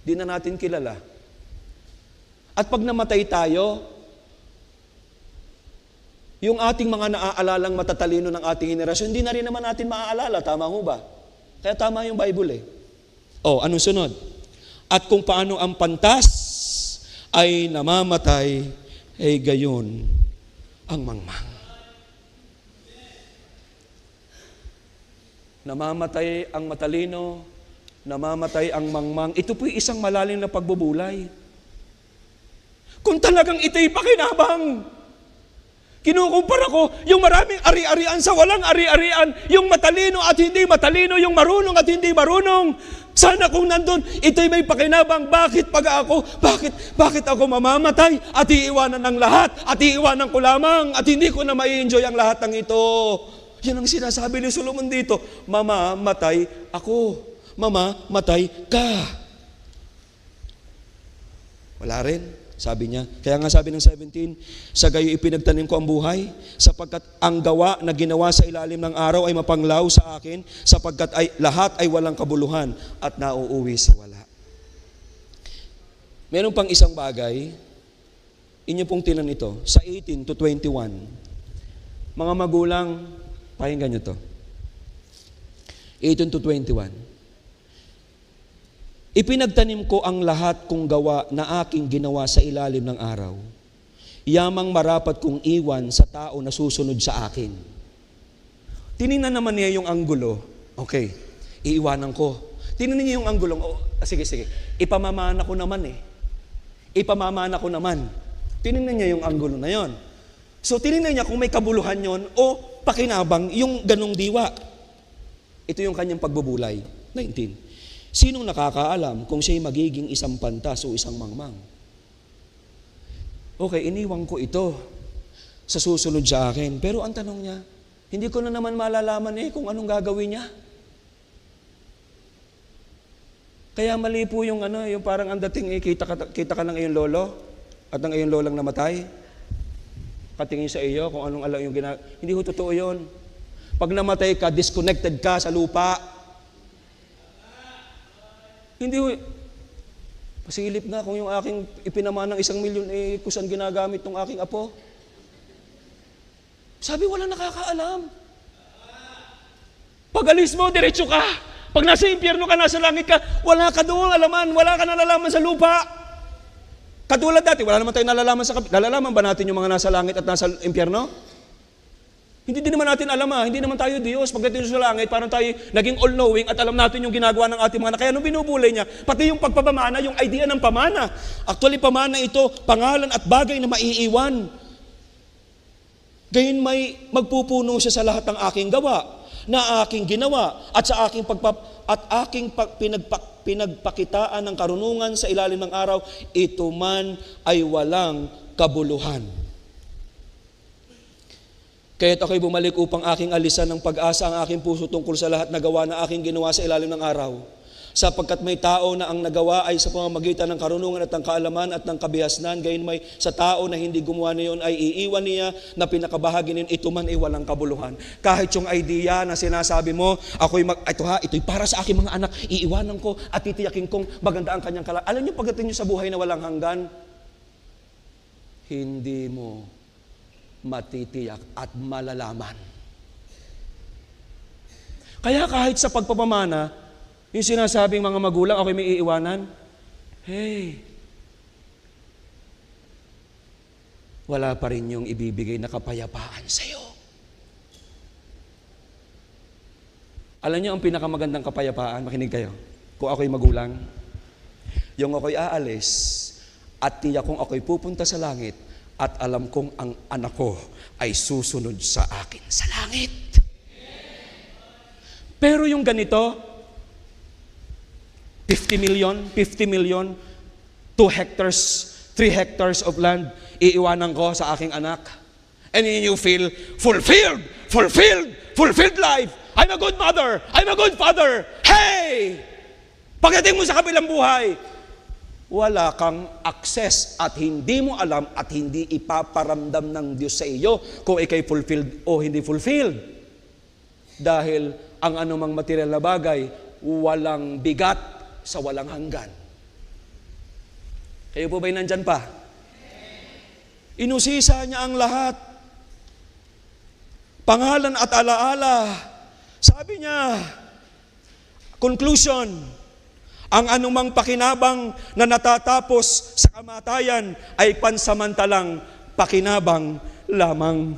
di na natin kilala. At pag namatay tayo, yung ating mga naaalalang matatalino ng ating henerasyon, hindi na rin naman natin maaalala. Tama ho ba? Kaya tama yung Bible eh. Anong sunod? At kung paano ang pantas ay namamatay, ay gayon ang mangmang. Namamatay ang matalino, namamatay ang mangmang. Ito po'y isang malalim na pagbubulay. Kung talagang ito'y pakinabang, kinukumpara ko yung maraming ari-arian sa walang ari-arian, yung matalino at hindi matalino, yung marunong at hindi marunong. Sana kung nandun, ito'y may pakinabang. Bakit Bakit ako mamamatay at iiwanan ng lahat at iiwanan ko lamang at hindi ko na mai-enjoy ang lahat ng ito? Yan ang sinasabi ni Solomon dito. Mamamatay ako. Mamamatay ka. Wala rin. Sabi niya. Kaya nga sabi ng 17, sa gayo ipinagtanim ko ang buhay, sapagkat ang gawa na ginawa sa ilalim ng araw ay mapanglaw sa akin, sapagkat lahat ay walang kabuluhan at nauuwi sa wala. Meron pang isang bagay, inyo pong tinan ito, sa 18 to 21. Mga magulang, pakinggan nyo to. 18 to 21. Ipinagtanim ko ang lahat kong gawa na aking ginawa sa ilalim ng araw. Yamang marapat kong iwan sa tao na susunod sa akin. Tiningnan naman niya yung anggulo. Okay, iiwanan ko. Tiningnan niya yung anggulong, sige. Ipamamana ko naman Ipamamana ko naman. Tiningnan niya yung anggulo na yon. So tiningnan niya kung may kabuluhan yon o pakinabang yung ganong diwa. Ito yung kanyang pagbubulay. 19. Sinong nakakaalam kung siya'y magiging isang pantas o isang mangmang? Okay, iniwan ko ito sa susunod sa akin. Pero ang tanong niya, hindi ko na naman malalaman kung anong gagawin niya. Kaya mali po yung yung parang ang dating kita ka ng iyong lolo at ng iyong lolang namatay. Katingin sa iyo kung anong alam yung Hindi ho totoo yun. Pag namatay ka, disconnected ka sa lupa. Hindi ho. Pasilip nga kung yung aking ipinamanang 1 milyon kung saan ginagamit ng aking apo. Sabi, wala nakakaalam. Pag alis mo, diretso ka. Pag nasa impyerno ka, nasa langit ka, wala ka doon alaman, wala ka nalalaman sa lupa. Katulad dati, wala naman tayong nalalaman sa nalalaman ba natin yung mga nasa langit at nasa impyerno? Hindi din naman natin alam hindi naman tayo Diyos. Pagdating sa langit, parang tayo naging all-knowing at alam natin yung ginagawa ng ating mga anak. Kaya nung binubulay niya, pati yung pagpapamana, yung idea ng pamana. Actually, pamana ito, pangalan at bagay na maiiwan. Gayon may magpupuno siya sa lahat ng aking gawa, na aking ginawa, at sa aking pinagpakitaan ng karunungan sa ilalim ng araw, ito man ay walang kabuluhan. Kaya't ako'y bumalik upang aking alisan ng pag-asa ang aking puso tungkol sa lahat na gawa na aking ginawa sa ilalim ng araw. Sapagkat may tao na ang nagawa ay sa pamamagitan ng karunungan at ng kaalaman at ng kabihasnan, gayon may sa tao na hindi gumawa niyon ay iiwan niya na pinakabahagi niyon, ito man ay walang kabuluhan. Kahit yung idea na sinasabi mo, ito'y para sa aking mga anak, iiwanan ko at titiyakin kong maganda ang kanyang kalagayan. Alam niyo, pagdating niyo sa buhay na walang hanggan, hindi mo matitiyak at malalaman. Kaya kahit sa pagpapamana, yung sinasabing mga magulang, okay, may iiwanan, hey, wala pa rin yung ibibigay na kapayapaan sa'yo. Alam niyo ang pinakamagandang kapayapaan, makinig kayo, kung ako'y magulang, yung ako'y aalis at tiyak kong ako'y pupunta sa langit at alam kong ang anak ko ay susunod sa akin sa langit. Pero yung ganito, 50 million, 2 hectares, 3 hectares of land, iiwanan ko sa aking anak. And then you feel fulfilled life. I'm a good mother. I'm a good father. Hey! Pagdating mo sa kabilang buhay, wala kang access at hindi mo alam at hindi ipaparamdam ng Diyos sa iyo kung ikay fulfilled o hindi fulfilled. Dahil ang anumang material na bagay, walang bigat sa walang hanggan. Kayo po ba'y nandyan pa? Inusisa niya ang lahat. Pangalan at alaala. Sabi niya, conclusion, ang anumang pakinabang na natatapos sa kamatayan ay pansamantalang pakinabang lamang.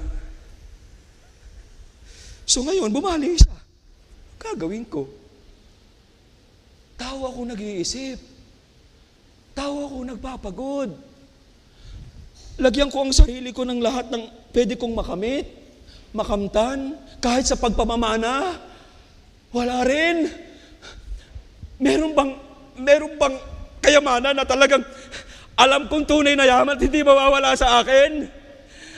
So ngayon, bumali siya. Gagawin ko. Tao ako nag-iisip. Tao ako nagpapagod. Lagyan ko ang sarili ko ng lahat ng pwede kong makamit, makamtan, kahit sa pagpamamana. Wala rin. Meron bang kayamanan na talagang alam kong tunay na yaman at hindi mawawala sa akin?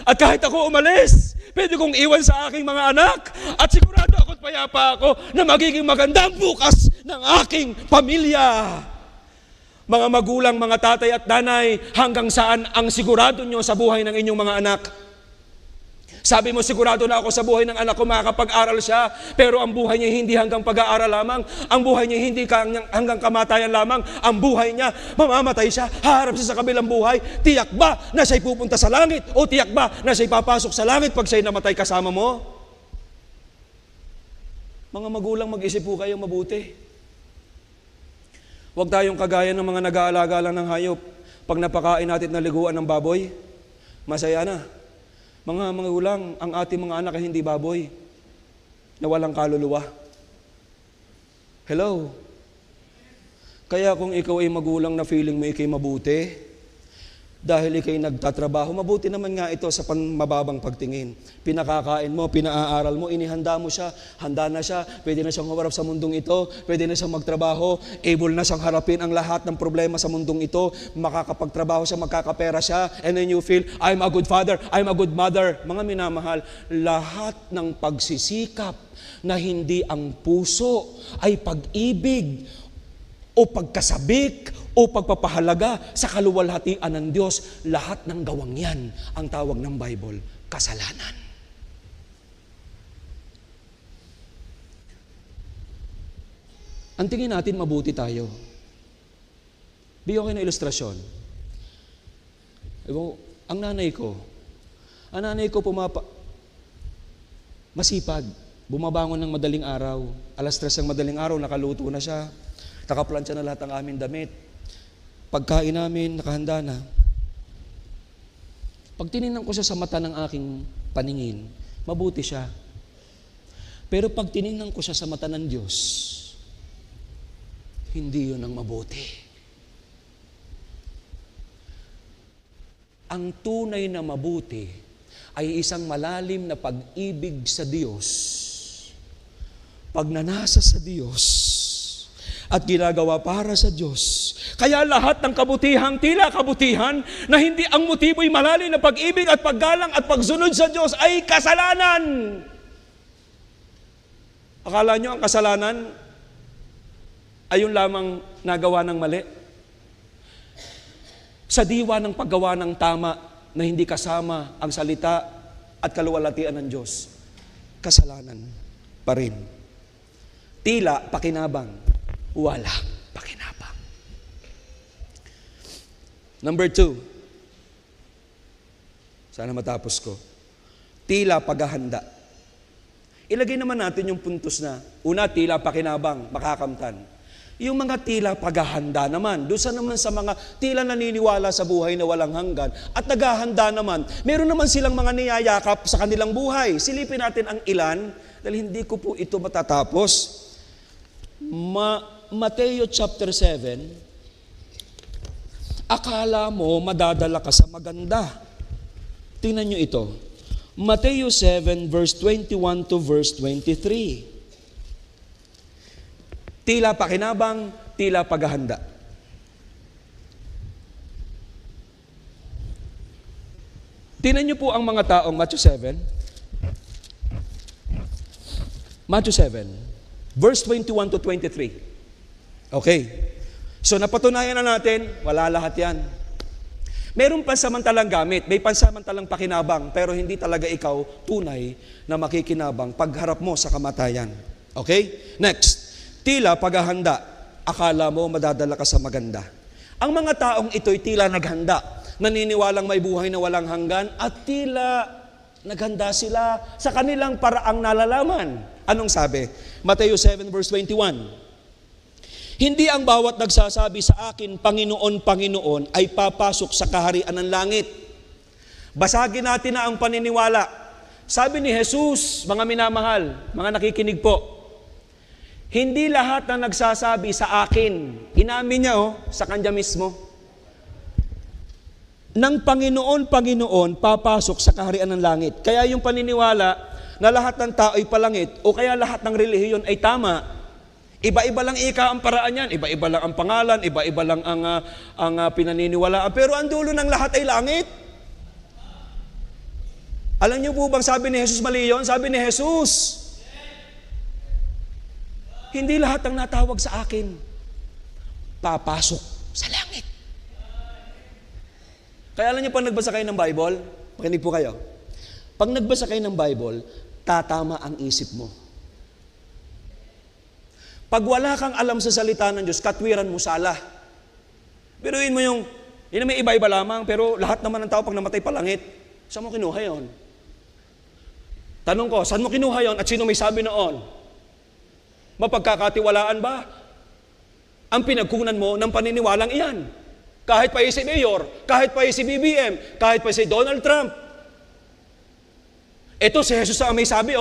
At kahit ako umalis, pwede kong iwan sa aking mga anak at sigurado ako't payapa ako na magiging magandang bukas ng aking pamilya. Mga magulang, mga tatay at nanay, hanggang saan ang sigurado nyo sa buhay ng inyong mga anak? Sabi mo, sigurado na ako sa buhay ng anak ko, makakapag-aral siya, pero ang buhay niya hindi hanggang pag-aaral lamang, ang buhay niya hindi hanggang kamatayan lamang, ang buhay niya, mamamatay siya, haharap siya sa kabilang buhay. Tiyak ba na siya'y pupunta sa langit? O tiyak ba na siya'y papasok sa langit pag siya'y namatay kasama mo? Mga magulang, mag-isip po kayong mabuti. Huwag tayong kagaya ng mga nag-aalaga lang ng hayop. Pag napakain natin na liguan ng baboy, masaya na. Mga magulang, ang ating mga anak ay hindi baboy na walang kaluluwa. Hello? Kaya kung ikaw ay magulang na feeling mo ikay mabuti, dahil ikay nagtatrabaho, mabuti naman nga ito sa mababang pagtingin. Pinakakain mo, pinaaral mo, inihanda mo siya, handa na siya, pwede na siyang humarap sa mundong ito, pwede na siyang magtrabaho, able na siyang harapin ang lahat ng problema sa mundong ito, makakapagtrabaho siya, magkakapera siya, and then you feel, I'm a good father, I'm a good mother. Mga minamahal, lahat ng pagsisikap na hindi ang puso ay pag-ibig o pagkasabik o pagpapahalaga sa kaluwalhatian ng Diyos, lahat ng gawang yan, ang tawag ng Bible, kasalanan. Ang tingin natin, mabuti tayo. Bigyan ko na ilustrasyon. Ang nanay ko masipag, bumabangon ng madaling araw, 3:00 ng madaling araw, nakaluto na siya, nakaplansya na lahat ng aming damit. Pagkain namin, nakahanda na. Pag tinignan ko siya sa mata ng aking paningin, mabuti siya. Pero pag tinignan ko siya sa mata ng Diyos, hindi yun ang mabuti. Ang tunay na mabuti ay isang malalim na pag-ibig sa Diyos, pagnanasa sa Diyos, at ginagawa para sa Diyos. Kaya lahat ng kabutihang tila kabutihan na hindi ang motibo'y malalim na pag-ibig at paggalang at pagsunod sa Diyos ay kasalanan. Akala nyo ang kasalanan ay yung lamang nagawa ng mali? Sa diwa ng paggawa ng tama na hindi kasama ang salita at kaluwalhatian ng Diyos, kasalanan pa rin. Tila pakinabang, wala pakinabang. Number 2, sana matapos ko. tila paghahanda. Ilagay naman natin yung puntos na, una, tila pakinabang, makakamtan. Yung mga tila paghahanda naman, doon naman sa mga tila naniniwala sa buhay na walang hanggan, at naghahanda naman, meron naman silang mga niyayakap sa kanilang buhay. Silipin natin ang ilan, dahil hindi ko po ito matatapos. Mateo chapter 7, akala mo madadala ka sa maganda. Tingnan nyo ito. Mateo 7 verse 21 to verse 23. Tila pakinabang, tila paghahanda. Tingnan nyo po ang mga taong Matthew 7. Matthew 7, verse 21 to 23. Okay. So napatunayan na natin, wala lahat yan. Meron pansamantalang gamit, may pansamantalang pakinabang, pero hindi talaga ikaw tunay na makikinabang pagharap mo sa kamatayan. Okay? Next. Tila paghahanda, akala mo madadala ka sa maganda. Ang mga taong ito'y tila naghanda, naniniwalang may buhay na walang hanggan, at tila naghanda sila sa kanilang paraang nalalaman. Anong sabi? Mateo 7 verse 21. Hindi ang bawat nagsasabi sa akin, Panginoon, Panginoon, ay papasok sa kaharian ng langit. Basagin natin na ang paniniwala. Sabi ni Jesus, mga minamahal, mga nakikinig po, hindi lahat na nagsasabi sa akin, inamin niya sa kanya mismo, ng Panginoon, Panginoon, papasok sa kaharian ng langit. Kaya yung paniniwala na lahat ng tao ay palangit o kaya lahat ng relihiyon ay tama, iba-iba lang ang paraan yan, iba-iba lang ang pangalan, iba-iba lang ang pinaniniwalaan, pero ang dulo ng lahat ay langit. Alam niyo po bang sabi ni Jesus mali yun? Sabi ni Jesus, hindi lahat ng natawag sa akin papasok sa langit. Kaya alam niyo, pag nagbasa kayo ng Bible, makinig po kayo, pag nagbasa kayo ng Bible, tatama ang isip mo. Pag wala kang alam sa salita ng Diyos, katwiran mo sala. Biruin mo yung, yun may iba-iba lamang, pero lahat naman ng tao pag namatay palangit, saan mo kinuha yun? Tanong ko, saan mo kinuha yun at sino may sabi noon? Mapagkakatiwalaan ba ang pinagkunan mo ng paniniwalang iyan? Kahit pa si Mayor, kahit pa si BBM, kahit pa si Donald Trump. Ito si Jesus ang may sabi,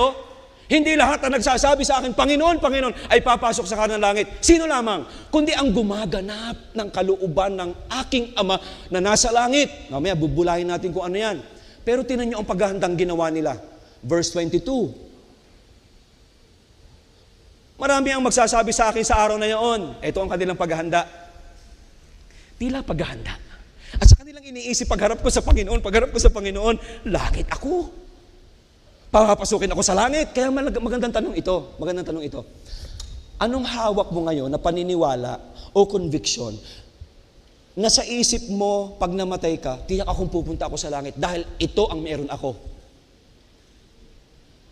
hindi lahat na nagsasabi sa akin, Panginoon, Panginoon, ay papasok sa kanang langit. Sino lamang? Kundi ang gumaganap ng kalooban ng aking Ama na nasa langit. Mamaya, bubulahin natin kung ano yan. Pero tinan nyo ang paghahandang ginawa nila. Verse 22. Marami ang magsasabi sa akin sa araw na yon. Ito ang kanilang paghahanda. Tila paghahanda. At sa kanilang iniisip, pagharap ko sa Panginoon, langit ako. Papapasukin ako sa langit. Kaya magandang tanong ito. Anong hawak mo ngayon na paniniwala o conviction na sa isip mo, pag namatay ka, tiyak akong pupunta ako sa langit dahil ito ang meron ako?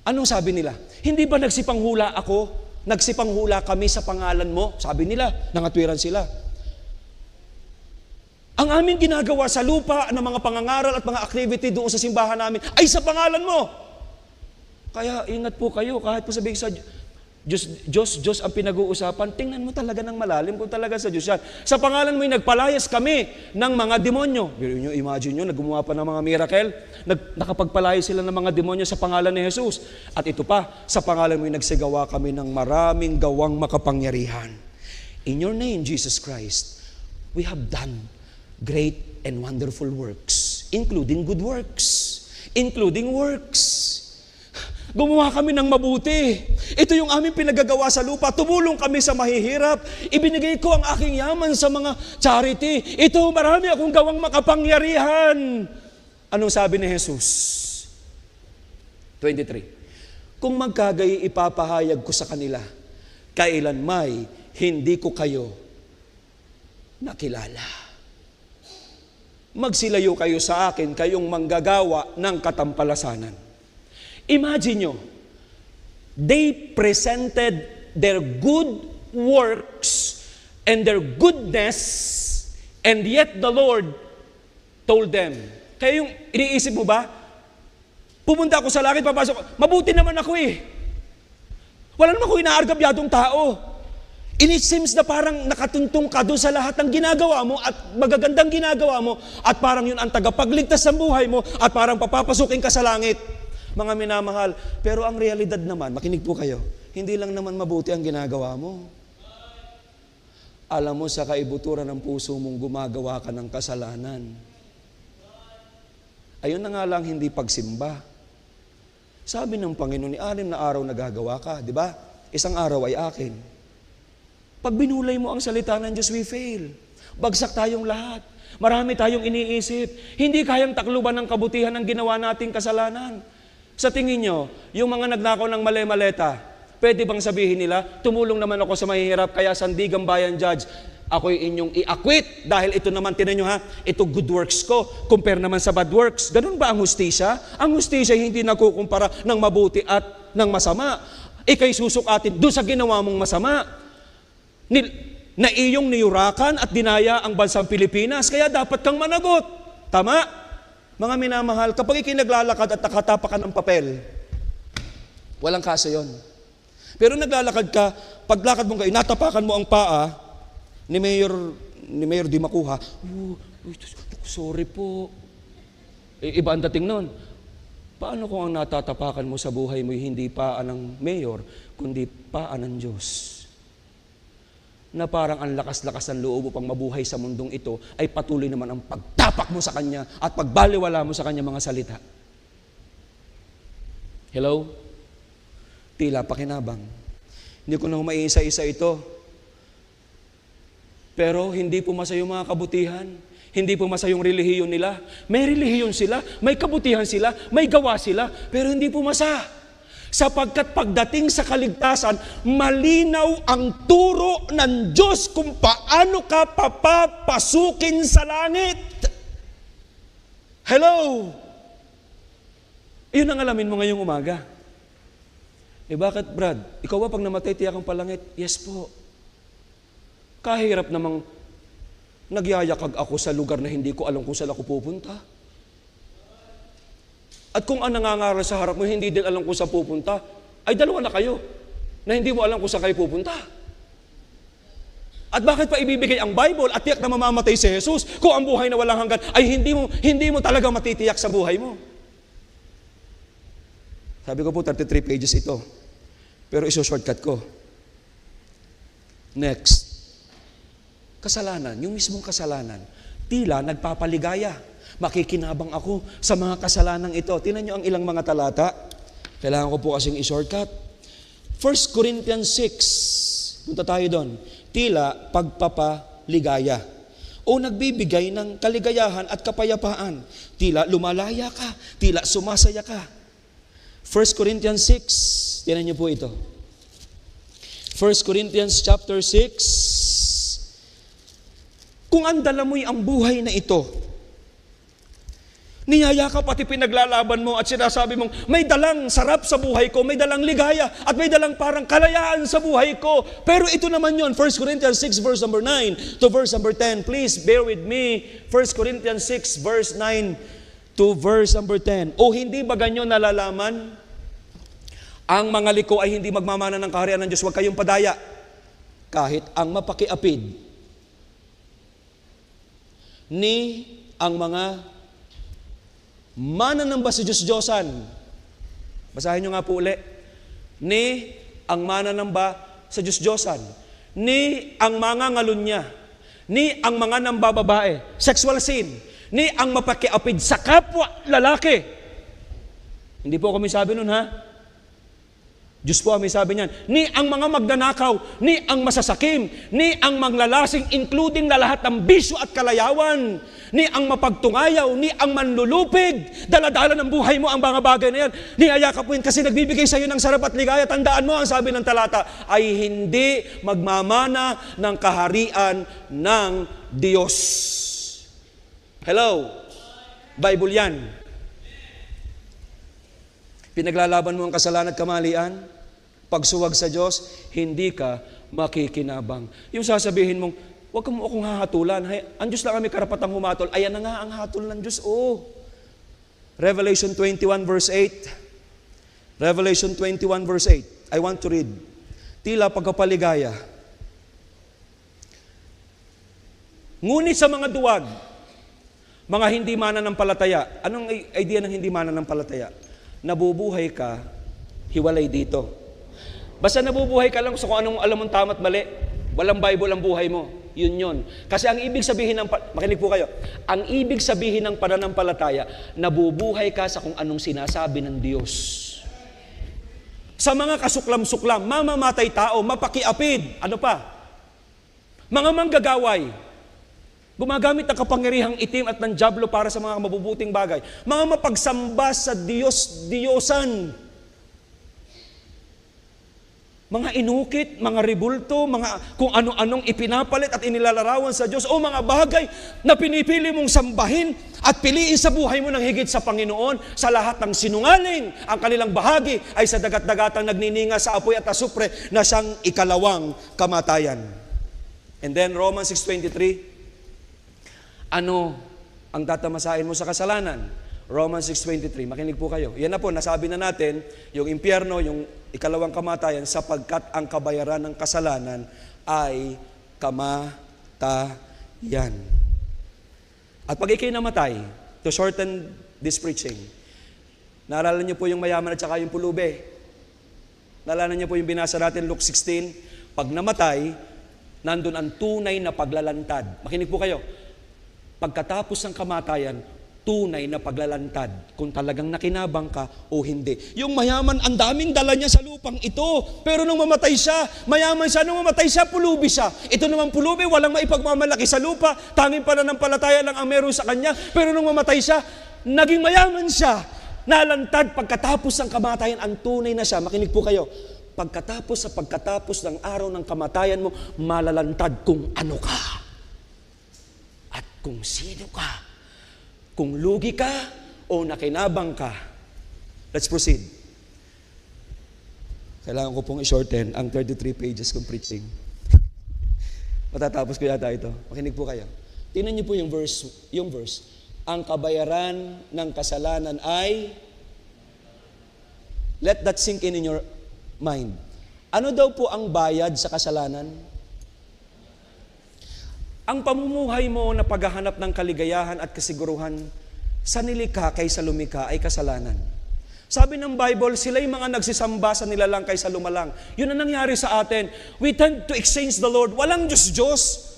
Anong sabi nila? Hindi ba nagsipanghula ako? Nagsipanghula kami sa pangalan mo, sabi nila, nangatwiran sila. Ang aming ginagawa sa lupa ng mga pangangaral at mga activity doon sa simbahan namin ay sa pangalan mo. Kaya ingat po kayo, kahit po sabihin sa Diyos ang pinag-uusapan, tingnan mo talaga ng malalim kung talaga sa Diyos yan. Sa pangalan mo'y nagpalayas kami ng mga demonyo. Imagine nyo, naggumawa pa ng mga miracle, nakapagpalayas sila ng mga demonyo sa pangalan ni Jesus. At ito pa, sa pangalan mo'y nagsigawa kami ng maraming gawang makapangyarihan. In your name, Jesus Christ, we have done great and wonderful works, including good works, including works. Gumawa kami ng mabuti. Ito yung aming pinagagawa sa lupa. Tumulong kami sa mahihirap. Ibinigay ko ang aking yaman sa mga charity. Ito, marami akong gawang makapangyarihan. Anong sabi ni Jesus? 23. Kung magkagayi, ipapahayag ko sa kanila, kailanmay hindi ko kayo nakilala. Magsilayo kayo sa akin, kayong manggagawa ng katampalasanan. Imagine nyo, they presented their good works and their goodness, and yet the Lord told them. Kaya yung iniisip mo ba, Pumunta ako sa langit, papasok, mabuti naman ako eh. Wala naman ako inaargabyadong tao. And it seems na parang nakatuntong ka doon sa lahat ng ginagawa mo at magagandang ginagawa mo at parang yun ang tagapagligtas ng buhay mo at parang papapasukin ka sa langit. Mga minamahal, pero ang realidad naman, makinig po kayo, hindi lang naman mabuti ang ginagawa mo. Alam mo, sa kaibuturan ng puso mong gumagawa ka ng kasalanan. Ayun na nga lang, hindi pagsimba. Sabi ng Panginoon, 6 na araw nagagawa ka, di ba? Isang araw ay akin. Pag binulay mo ang salita ng Diyos, we fail. Bagsak tayong lahat. Marami tayong iniisip. Hindi kayang takluban ng kabutihan ng ginawa nating kasalanan. Sa tingin nyo, yung mga nagnakaw ng mali-maleta, pwede bang sabihin nila, tumulong naman ako sa mahihirap, kaya Sandigan Bayan Judge, ako'y inyong i-acquit dahil ito naman, tinan nyo ha, ito good works ko, compare naman sa bad works. Ganun ba ang hustisya? Ang hustisya hindi nakukumpara ng mabuti at ng masama. Ika'y susukatin doon sa ginawa mong masama. Na iyong niyurakan at dinaya ang bansang Pilipinas, kaya dapat kang managot. Tama? Mga minamahal, kapag ikay naglalakad at nakatapakan ng papel, walang kaso yon. Pero naglalakad ka, paglakad mo kayo, natapakan mo ang paa ni Mayor Di Makuha, sorry po. Iba ang dating nun. Paano kung ang natatapakan mo sa buhay mo hindi paan ng Mayor, kundi paan ng Diyos? Na parang ang lakas-lakas ng loob upang mabuhay sa mundong ito ay patuloy naman ang pagtapak mo sa Kanya at pagbaliwala mo sa Kanya mga salita. Hello? Tila pakinabang. Hindi ko na maiisa-isa ito. Pero hindi pumasa yung mga kabutihan. Hindi pumasa yung relihiyon nila. May relihiyon sila, may kabutihan sila, may gawa sila, pero hindi pumasa. Sapagkat pagdating sa kaligtasan, malinaw ang turo ng Diyos kung paano ka papapasukin sa langit. Hello? Iyon ang alamin mo ngayong umaga. Bakit Brad? Ikaw ba pag namatay tiyak ang palangit? Yes po. Kahirap namang nagyayakag ako sa lugar na hindi ko alam kung saan ako pupunta. At kung ang nangangaral sa harap mo, hindi din alam kung saan pupunta, ay dalawa na kayo na hindi mo alam kung saan kayo pupunta. At bakit pa ibibigay ang Bible at tiyak na mamamatay si Jesus kung ang buhay na walang hanggan ay hindi mo talaga matitiyak sa buhay mo? Sabi ko po, 33 pages ito. Pero iso-shortcut ko. Next. Kasalanan, yung mismong kasalanan, tila nagpapaligaya. Makikinabang ako sa mga kasalanang ito. Tingnan nyo ang ilang mga talata. Kailangan ko po kasing i-shortcut. 1 Corinthians 6. Punta tayo doon. Tila pagpapaligaya. O nagbibigay ng kaligayahan at kapayapaan. Tila lumalaya ka. Tila sumasaya ka. 1 Corinthians 6. Tingnan nyo po ito. 1 Corinthians chapter 6. Kung ang dala mo'y ang buhay na ito, niyaya ka pati pinaglalaban mo at sinasabi mong may dalang sarap sa buhay ko, may dalang ligaya at may dalang parang kalayaan sa buhay ko. Pero ito naman yon, 1 Corinthians 6 verse number 9 to verse number 10. Please bear with me. 1 Corinthians 6 verse 9 to verse number 10. O hindi ba ganyo nalalaman? Ang mga liko ay hindi magmamana ng kaharian ng Diyos. Huwag kayong padaya. Kahit ang mapakiapid ni ang mga mananamba sa Diyos-Diyosan. Basahin nyo nga po uli. Ni ang mananamba sa Diyos-Diyosan. Ni ang mga ngalunya. Ni ang mga nambababae. Sexual sin. Ni ang mapakiapid sa kapwa lalaki. Hindi po kami sabi nun ha. Diyos po ang may sabi niyan. Ni ang mga magnanakaw, ni ang masasakim, ni ang manglalasing, including na lahat ng bisyo at kalayawan, ni ang mapagtungayaw, ni ang manlulupig, daladala ng buhay mo ang mga bagay na yan. Niyayakap mo yun kasi nagbibigay sa iyo ng sarap at ligaya. Tandaan mo, ang sabi ng talata, ay hindi magmamana ng kaharian ng Diyos. Hello? Bible yan. Pinaglalaban mo ang kasalanan at kamalian, pagsuwag sa Diyos, hindi ka makikinabang. Yung sasabihin mong, huwag mo akong hahatulan. Ang Diyos lang kami karapatang humatol. Ayan na nga ang hatol ng Diyos. Revelation 21 verse 8. Revelation 21 verse 8. I want to read. Tila pagkapaligaya. Ngunit sa mga duwag, mga hindi mananampalataya. Anong idea ng hindi mananampalataya? Nabubuhay ka, hiwalay dito. Basta nabubuhay ka lang sa kung anong alam mong tama at mali. Walang Bible ang buhay mo. Yun. Kasi ang ibig sabihin ng, makinig po kayo, ang ibig sabihin ng pananampalataya, nabubuhay ka sa kung anong sinasabi ng Diyos. Sa mga kasuklam-suklam, mamamatay tao, mapakiapid, ano pa? Mga manggagaway, gumagamit ng kapangyarihang itim at ng dyablo para sa mga mabubuting bagay. Mga mapagsamba sa Diyos-Diyosan. Mga inukit, mga ribulto, mga kung ano-anong ipinapalit at inilalarawan sa Diyos, o mga bagay na pinipili mong sambahin at piliin sa buhay mo ng higit sa Panginoon, sa lahat ng sinungaling, ang kanilang bahagi ay sa dagat-dagatang nagnininga sa apoy at asupre na siyang ikalawang kamatayan. And then Romans 6:23, ano ang tatamasain mo sa kasalanan? Romans 6:23, makinig po kayo. Yan na po, nasabi na natin, yung impyerno, yung ikalawang kamatayan, sapagkat ang kabayaran ng kasalanan ay kamatayan. At pag ikay namatay, to shorten this preaching, naalala niyo po yung mayaman at saka yung pulubi. Naalala niyo po yung binasa natin, Luke 16, pag namatay, nandun ang tunay na paglalantad. Makinig po kayo. Pagkatapos ng kamatayan, tunay na paglalantad kung talagang nakinabang ka o hindi. Yung mayaman, ang daming dala niya sa lupang ito. Pero nung mamatay siya, mayaman siya. Nung mamatay siya, pulubi siya. Ito naman pulubi, walang maipagmamalaki sa lupa. Tanging pananampalataya lang ang meron sa kanya. Pero nung mamatay siya, naging mayaman siya. Nalantad pagkatapos ng kamatayan, ang tunay na siya. Makinig po kayo. Pagkatapos ng araw ng kamatayan mo, malalantad kung ano ka. At kung sino ka. Kung lugi ka o nakinabang ka. Let's proceed. Kailangan ko pong i-shorten ang 33 pages kong preaching. Matatapos ko yata ito. Makinig po kayo. Tingnan niyo po yung verse. Ang kabayaran ng kasalanan ay, let that sink in your mind. Ano daw po ang bayad sa kasalanan? Ang pamumuhay mo na paghahanap ng kaligayahan at kasiguruhan sa nilikha kaysa lumikha ay kasalanan. Sabi ng Bible, sila'y mga nagsisamba sa nilalang kaysa lumalang. Yun ang nangyari sa atin. We tend to exchange the Lord. Walang Diyos-Diyos.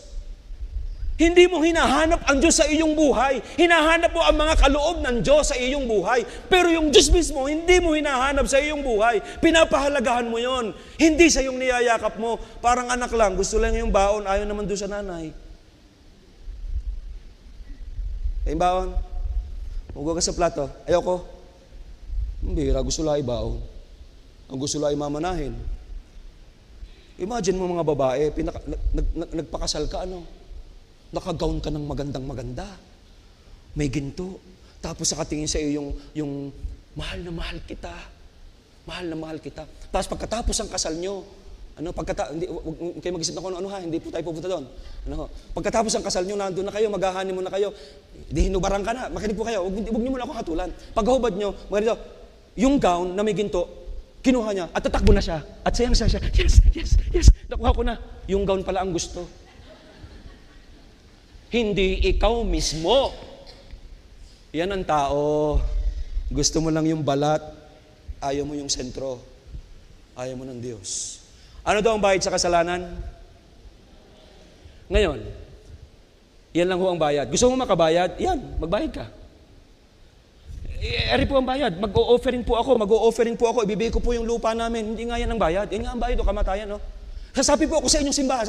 Hindi mo hinahanap ang Diyos sa iyong buhay. Hinahanap mo ang mga kaloob ng Diyos sa iyong buhay. Pero yung Diyos mismo, hindi mo hinahanap sa iyong buhay. Pinapahalagahan mo yon. Hindi sa iyong niyayakap mo. Parang anak lang, gusto lang yung baon, ayaw naman doon sa nanay. Yung baon, huwag ka sa plato. Ayoko. Bira, gusto lang ibaon. Ang gusto lang mamanahin. Imagine mo mga babae, nagpakasal ka, nakagown ka ng magandang-maganda. May ginto. Tapos sakatingin sa iyo yung mahal na mahal kita. Mahal na mahal kita. Tapos pagkatapos ang kasal nyo, hindi, huwag kayo mag-isip na kung ano, hindi po tayo pupunta doon. Pagkatapos ang kasal nyo, nandun na kayo, maghahanin mo na kayo, di hinubarang ka na, makinig po kayo, huwag niyo muna akong hatulan. Paghubad nyo, mga yung gown na may ginto, kinuha niya, at tatakbo na siya, at sayang siya, yes, nakuha ko na. Yung gown pala ang gusto. Hindi ikaw mismo. Yan ang tao. Gusto mo lang yung balat, ayaw mo yung sentro. Ayaw mo ng Diyos. Ano daw ang bayad sa kasalanan? Ngayon, yan lang ho ang bayad. Gusto mo makabayad? Yan, magbayad ka. Eri po ang bayad. Mag-o-offering po ako. Ibibigay ko po yung lupa namin. Hindi nga yan ang bayad. Yan nga ang bayad o kamatayan, no? Sasapi po ako sa inyong simbahan.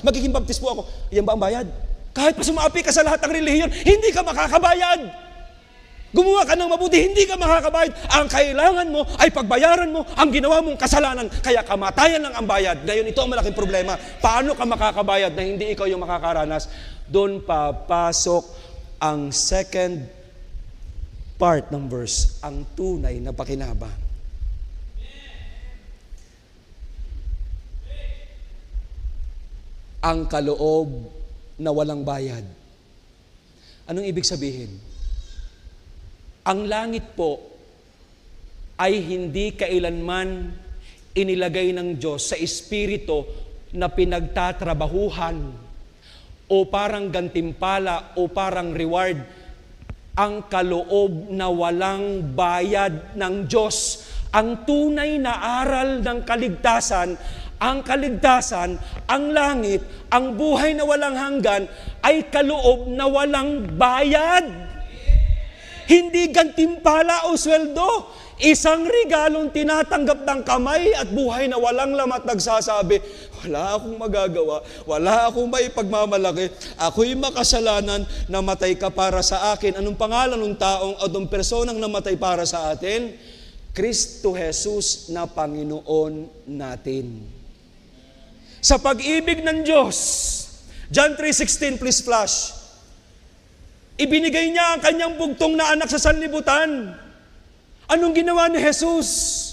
Magiging baptist po ako. Yan ba ang bayad? Kahit pa sumaapi ka sa lahat ng relihiyon, hindi ka makakabayad. Gumawa ka ng mabuti, hindi ka makakabayad. Ang kailangan mo ay pagbayaran mo ang ginawa mong kasalanan. Kaya kamatayan lang ang bayad. Ngayon, ito ang malaking problema. Paano ka makakabayad na hindi ikaw yung makakaranas? Doon papasok ang second part ng verse, ang tunay na pakinabang. Ang kaloob na walang bayad. Anong ibig sabihin? Ang langit po ay hindi kailanman inilagay ng Diyos sa espiritu na pinagtatrabahuhan o parang gantimpala o parang reward. Ang kaloob na walang bayad ng Diyos. Ang tunay na aral ng kaligtasan, ang kaligtasan, ang langit, ang buhay na walang hanggan ay kaloob na walang bayad. Hindi gantimpala o sweldo. Isang regalong tinatanggap ng kamay at buhay na walang lamat nagsasabi, wala akong magagawa, wala akong maipagmamalaki, ako'y makasalanan, namatay ka para sa akin. Anong pangalan ng taong o ng personang namatay para sa atin? Kristo Jesus na Panginoon natin. Sa pag-ibig ng Diyos, John 3:16, please flash. Ibinigay niya ang kanyang bugtong na anak sa sanlibutan. Anong ginawa ni Jesus?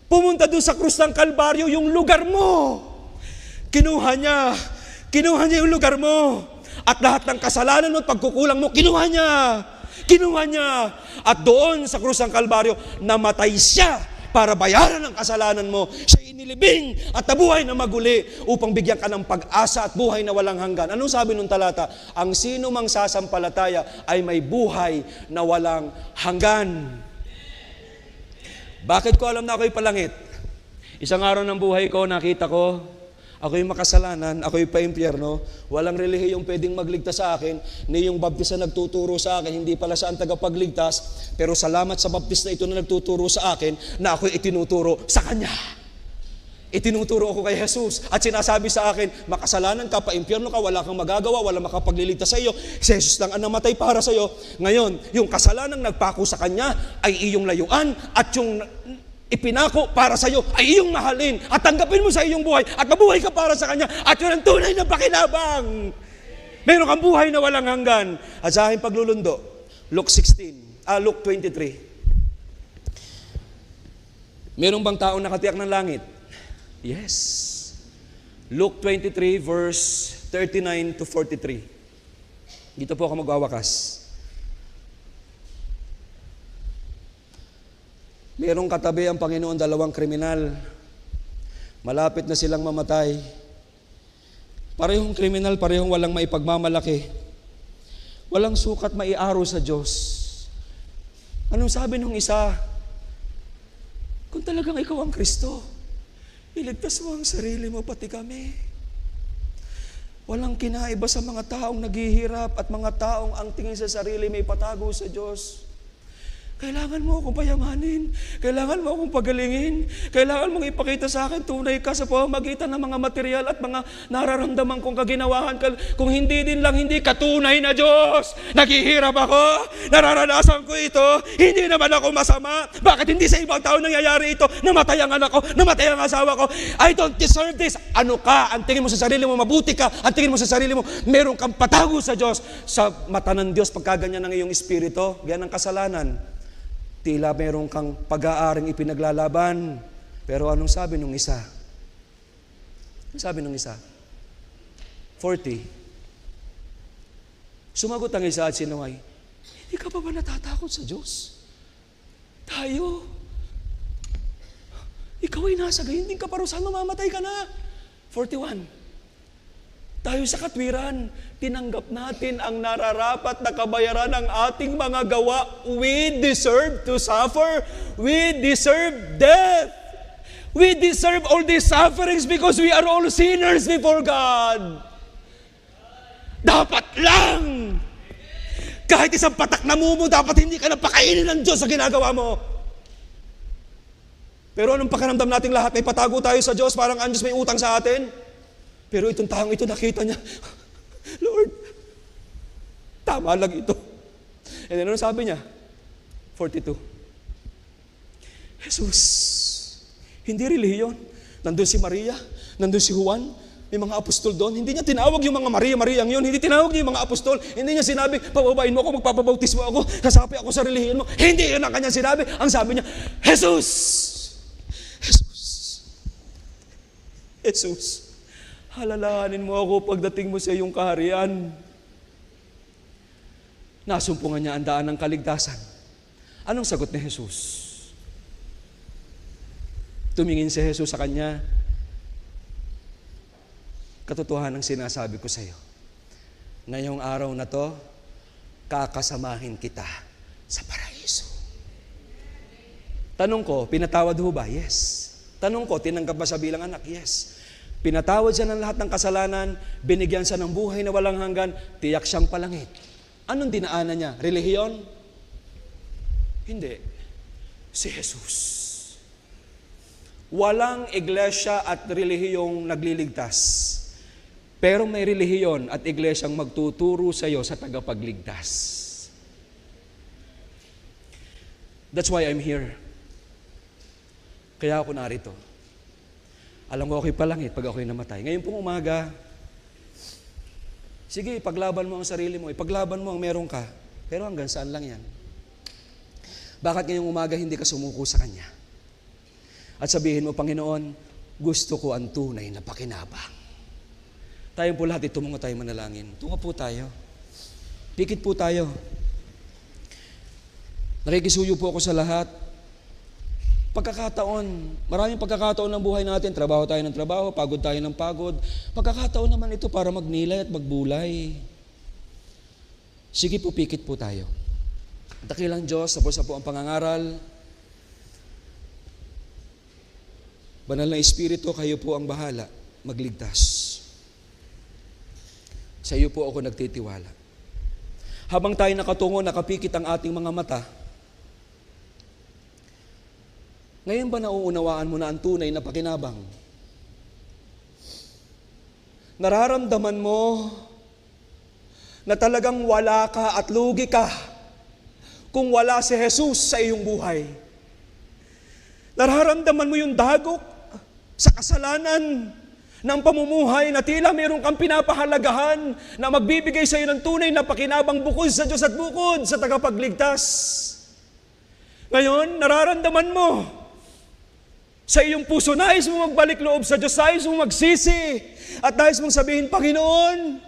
Pumunta doon sa krus ng Kalbaryo, yung lugar mo. Kinuha niya yung lugar mo. At lahat ng kasalanan mo at pagkukulang mo, kinuha niya. At doon sa krus ng Kalbaryo, namatay siya para bayaran ang kasalanan mo. Siya inilibing at nabuhay na maguli upang bigyan ka ng pag-asa at buhay na walang hanggan. Anong sabi nung talata? Ang sino mang sasampalataya ay may buhay na walang hanggan. Bakit ko alam na ako'y palangit? Isang araw ng buhay ko, nakita ko, ako'y makasalanan, ako'y pa-impyerno, walang relihiyong pwedeng magligtas sa akin, ni yung baptista nagtuturo sa akin, hindi pala siya ang tagapagligtas, pero salamat sa baptista ito na nagtuturo sa akin, na ako'y itinuturo sa Kanya. Itinuturo ako kay Jesus at sinasabi sa akin, makasalanan ka, pa-impyerno ka, wala kang magagawa, wala makapagliligtas sa iyo. Si Jesus lang ang namatay para sa iyo. Ngayon, yung kasalanang nagpako sa Kanya ay iyong layuan at yung ipinako para sa iyo ay iyong mahalin at tanggapin mo sa iyong buhay at mabuhay ka para sa Kanya at yun ang tunay na pakinabang. Meron kang buhay na walang hanggan. At sa aking paglulundo, Luke 23. Meron bang taong nakatiyak ng langit? Yes. Luke 23 verse 39 to 43. Dito po ako magwawakas. Merong katabi ang Panginoon, dalawang kriminal. Malapit na silang mamatay. Parehong kriminal, parehong walang maipagmamalaki. Walang sukat maiaro sa Diyos. Anong sabi nung isa? Kung talagang ikaw ang Kristo, iligtas mo ang sarili mo, pati kami. Walang kinaiba sa mga taong naghihirap at mga taong ang tingin sa sarili may patago sa Diyos. Kailangan mo akong payamanin. Kailangan mo akong pagalingin. Kailangan mong ipakita sa akin, tunay ka sa pamamagitan ng mga material at mga nararamdaman kong kaginawahan. Kung hindi din lang, hindi katunay na Diyos. Naghihirap ako. Nararanasan ko ito. Hindi naman ako masama. Bakit hindi sa ibang tao nangyayari ito? Namatay ang anak ko. Namatay ang asawa ko. I don't deserve this. Ano ka? Ang tingin mo sa sarili mo, mabuti ka. Ang tingin mo sa sarili mo, meron kang patago sa Diyos. Sa mata ng Diyos, pagkaganyan ng iyong espiritu, yan ang kasalanan. Tila meron kang pag-aaring ipinaglalaban. Pero anong sabi nung isa? Anong sabi nung isa? 40. Sumagot ang isa at sinuway, hindi ka pa ba natatakot sa Diyos? Tayo. Ikaw ay nasa gayunding kaparusahan, mamamatay ka na. 41. Tayo sa katwiran, tinanggap natin ang nararapat na kabayaran ng ating mga gawa. We deserve to suffer. We deserve death. We deserve all these sufferings because we are all sinners before God. Dapat lang. Kahit isang patak na mumo, dapat hindi ka napakainin ng Diyos sa ginagawa mo. Pero anong pakiramdam nating lahat? May patago tayo sa Diyos, parang ang Diyos may utang sa atin. Pero itong taong ito, nakita niya, Lord, tama lang ito. And then ano sabi niya? 42. Jesus, hindi relihiyon. Nandun si Maria, nandun si Juan, may mga apostol doon. Hindi niya tinawag yung mga Maria ang yun. Hindi tinawag niya yung mga apostol. Hindi niya sinabi, pababain mo ako, magpapabautismo ako, sasapi ako sa relihiyon mo. Hindi yun ang kanyang sinabi. Ang sabi niya, Jesus! Jesus! Jesus! Halalahanin mo ako pagdating mo sa iyong kaharian. Nasumpungan niya ang daan ng kaligtasan. Anong sagot ni Jesus? Tumingin si Jesus sa kanya. Katotohanan ang sinasabi ko sa iyo. Ngayong araw na to, kakasamahin kita sa paraiso. Tanong ko, pinatawad ho ba? Yes. Tanong ko, tinanggap ba siya bilang anak? Yes. Pinatawad siya ng lahat ng kasalanan, binigyan siya ng buhay na walang hanggan, tiyak siyang palangit. Anong dinaanan niya? Relihiyon? Hindi. Si Jesus. Walang iglesia at relihiyong nagliligtas. Pero may relihiyon at iglesyang magtuturo sa iyo sa tagapagligtas. That's why I'm here. Kaya ako narito. Alam ko ako'y palangit pag ako'y namatay. Ngayon pong umaga, sige, ipaglaban mo ang sarili mo, ipaglaban mo ang meron ka. Pero hanggang saan lang yan? Bakit ngayong umaga hindi ka sumuko sa Kanya? At sabihin mo, Panginoon, gusto ko ang tunay na pakinabang. Tayong po lahat, tumungo tayo manalangin. Tungo po tayo. Pikit po tayo. Nakikisuyo po ako sa lahat. Pagkakataon, maraming pagkakataon ng buhay natin, trabaho tayo ng trabaho, pagod tayo ng pagod. Pagkakataon naman ito para magnilay at magbulay. Sige po, pikit po tayo. Dakilang Diyos, tapos na po ang pangangaral. Banal na Espiritu, kayo po ang bahala, magligtas. Sa iyo po ako nagtitiwala. Habang tayo nakatungo, nakapikit ang ating mga mata, ngayon ba nauunawaan mo na ang tunay na pakinabang? Nararamdaman mo na talagang wala ka at lugi ka kung wala si Jesus sa iyong buhay. Nararamdaman mo yung dagok sa kasalanan ng pamumuhay na tila meron kang pinapahalagahan na magbibigay sa iyo ng tunay na pakinabang bukod sa Diyos at bukod sa tagapagligtas. Ngayon, nararamdaman mo sa iyong puso, nais mo magbalik loob sa Diyos, nais mo magsisi, at nais mong sabihin, Panginoon,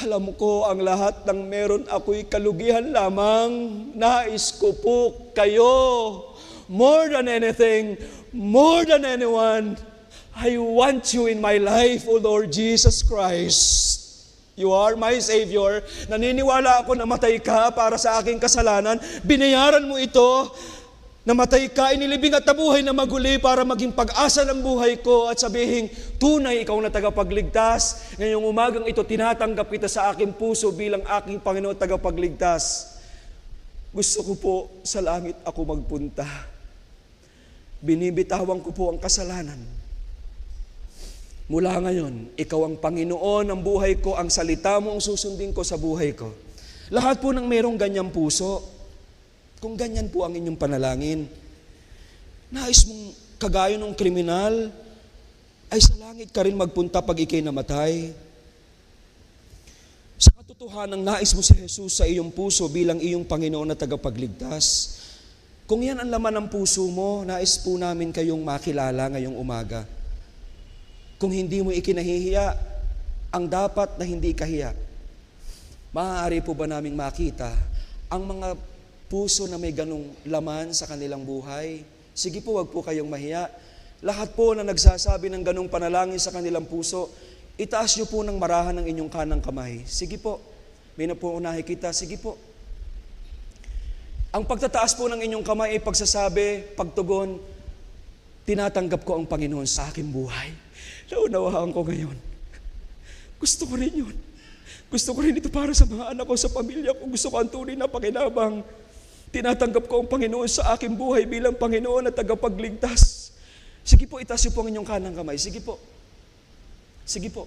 alam ko ang lahat ng meron ako'y kalugihan lamang, nais ko po kayo, more than anything, more than anyone, I want you in my life, O Lord Jesus Christ. You are my Savior. Naniniwala ako na matay ka para sa aking kasalanan. Binayaran mo ito. Namatay ka, inilibing at nabuhay na maguli para maging pag-asa ng buhay ko at sabihin, tunay ikaw na tagapagligtas. Ngayong umagang ito, tinatanggap kita sa aking puso bilang aking Panginoon tagapagligtas. Gusto ko po sa langit ako magpunta. Binibitawan ko po ang kasalanan. Mula ngayon, ikaw ang Panginoon ng buhay ko, ang salita mo ang susundin ko sa buhay ko. Lahat po ng merong ganyang puso, kung ganyan po ang inyong panalangin, nais mong kagaya ng kriminal, ay sa langit ka rin magpunta pag ikay namatay. Sa katotohanan, nais mo si Jesus sa iyong puso bilang iyong Panginoon na tagapagligtas. Kung yan ang laman ng puso mo, nais po namin kayong makilala ngayong umaga. Kung hindi mo ikinahihiya, ang dapat na hindi kahiya, maaari po ba naming makita ang mga puso na may ganong laman sa kanilang buhay? Sige po, wag po kayong mahiya. Lahat po na nagsasabi ng ganong panalangin sa kanilang puso, itaas nyo po ng marahan ng inyong kanang kamay. Sige po, may napuunahin kita. Sige po. Ang pagtataas po ng inyong kamay ay pagsasabi, pagtugon, tinatanggap ko ang Panginoon sa aking buhay. Naunawaan ko ngayon. Gusto ko rin yun. Gusto ko rin ito para sa mga anak ko, sa pamilya ko. Gusto ko ang tunay na pakinabang. Tinatanggap ko ang Panginoon sa aking buhay bilang Panginoon at tagapagligtas. Sige po, itaas niyo po ang inyong kanang kamay. Sige po. Sige po.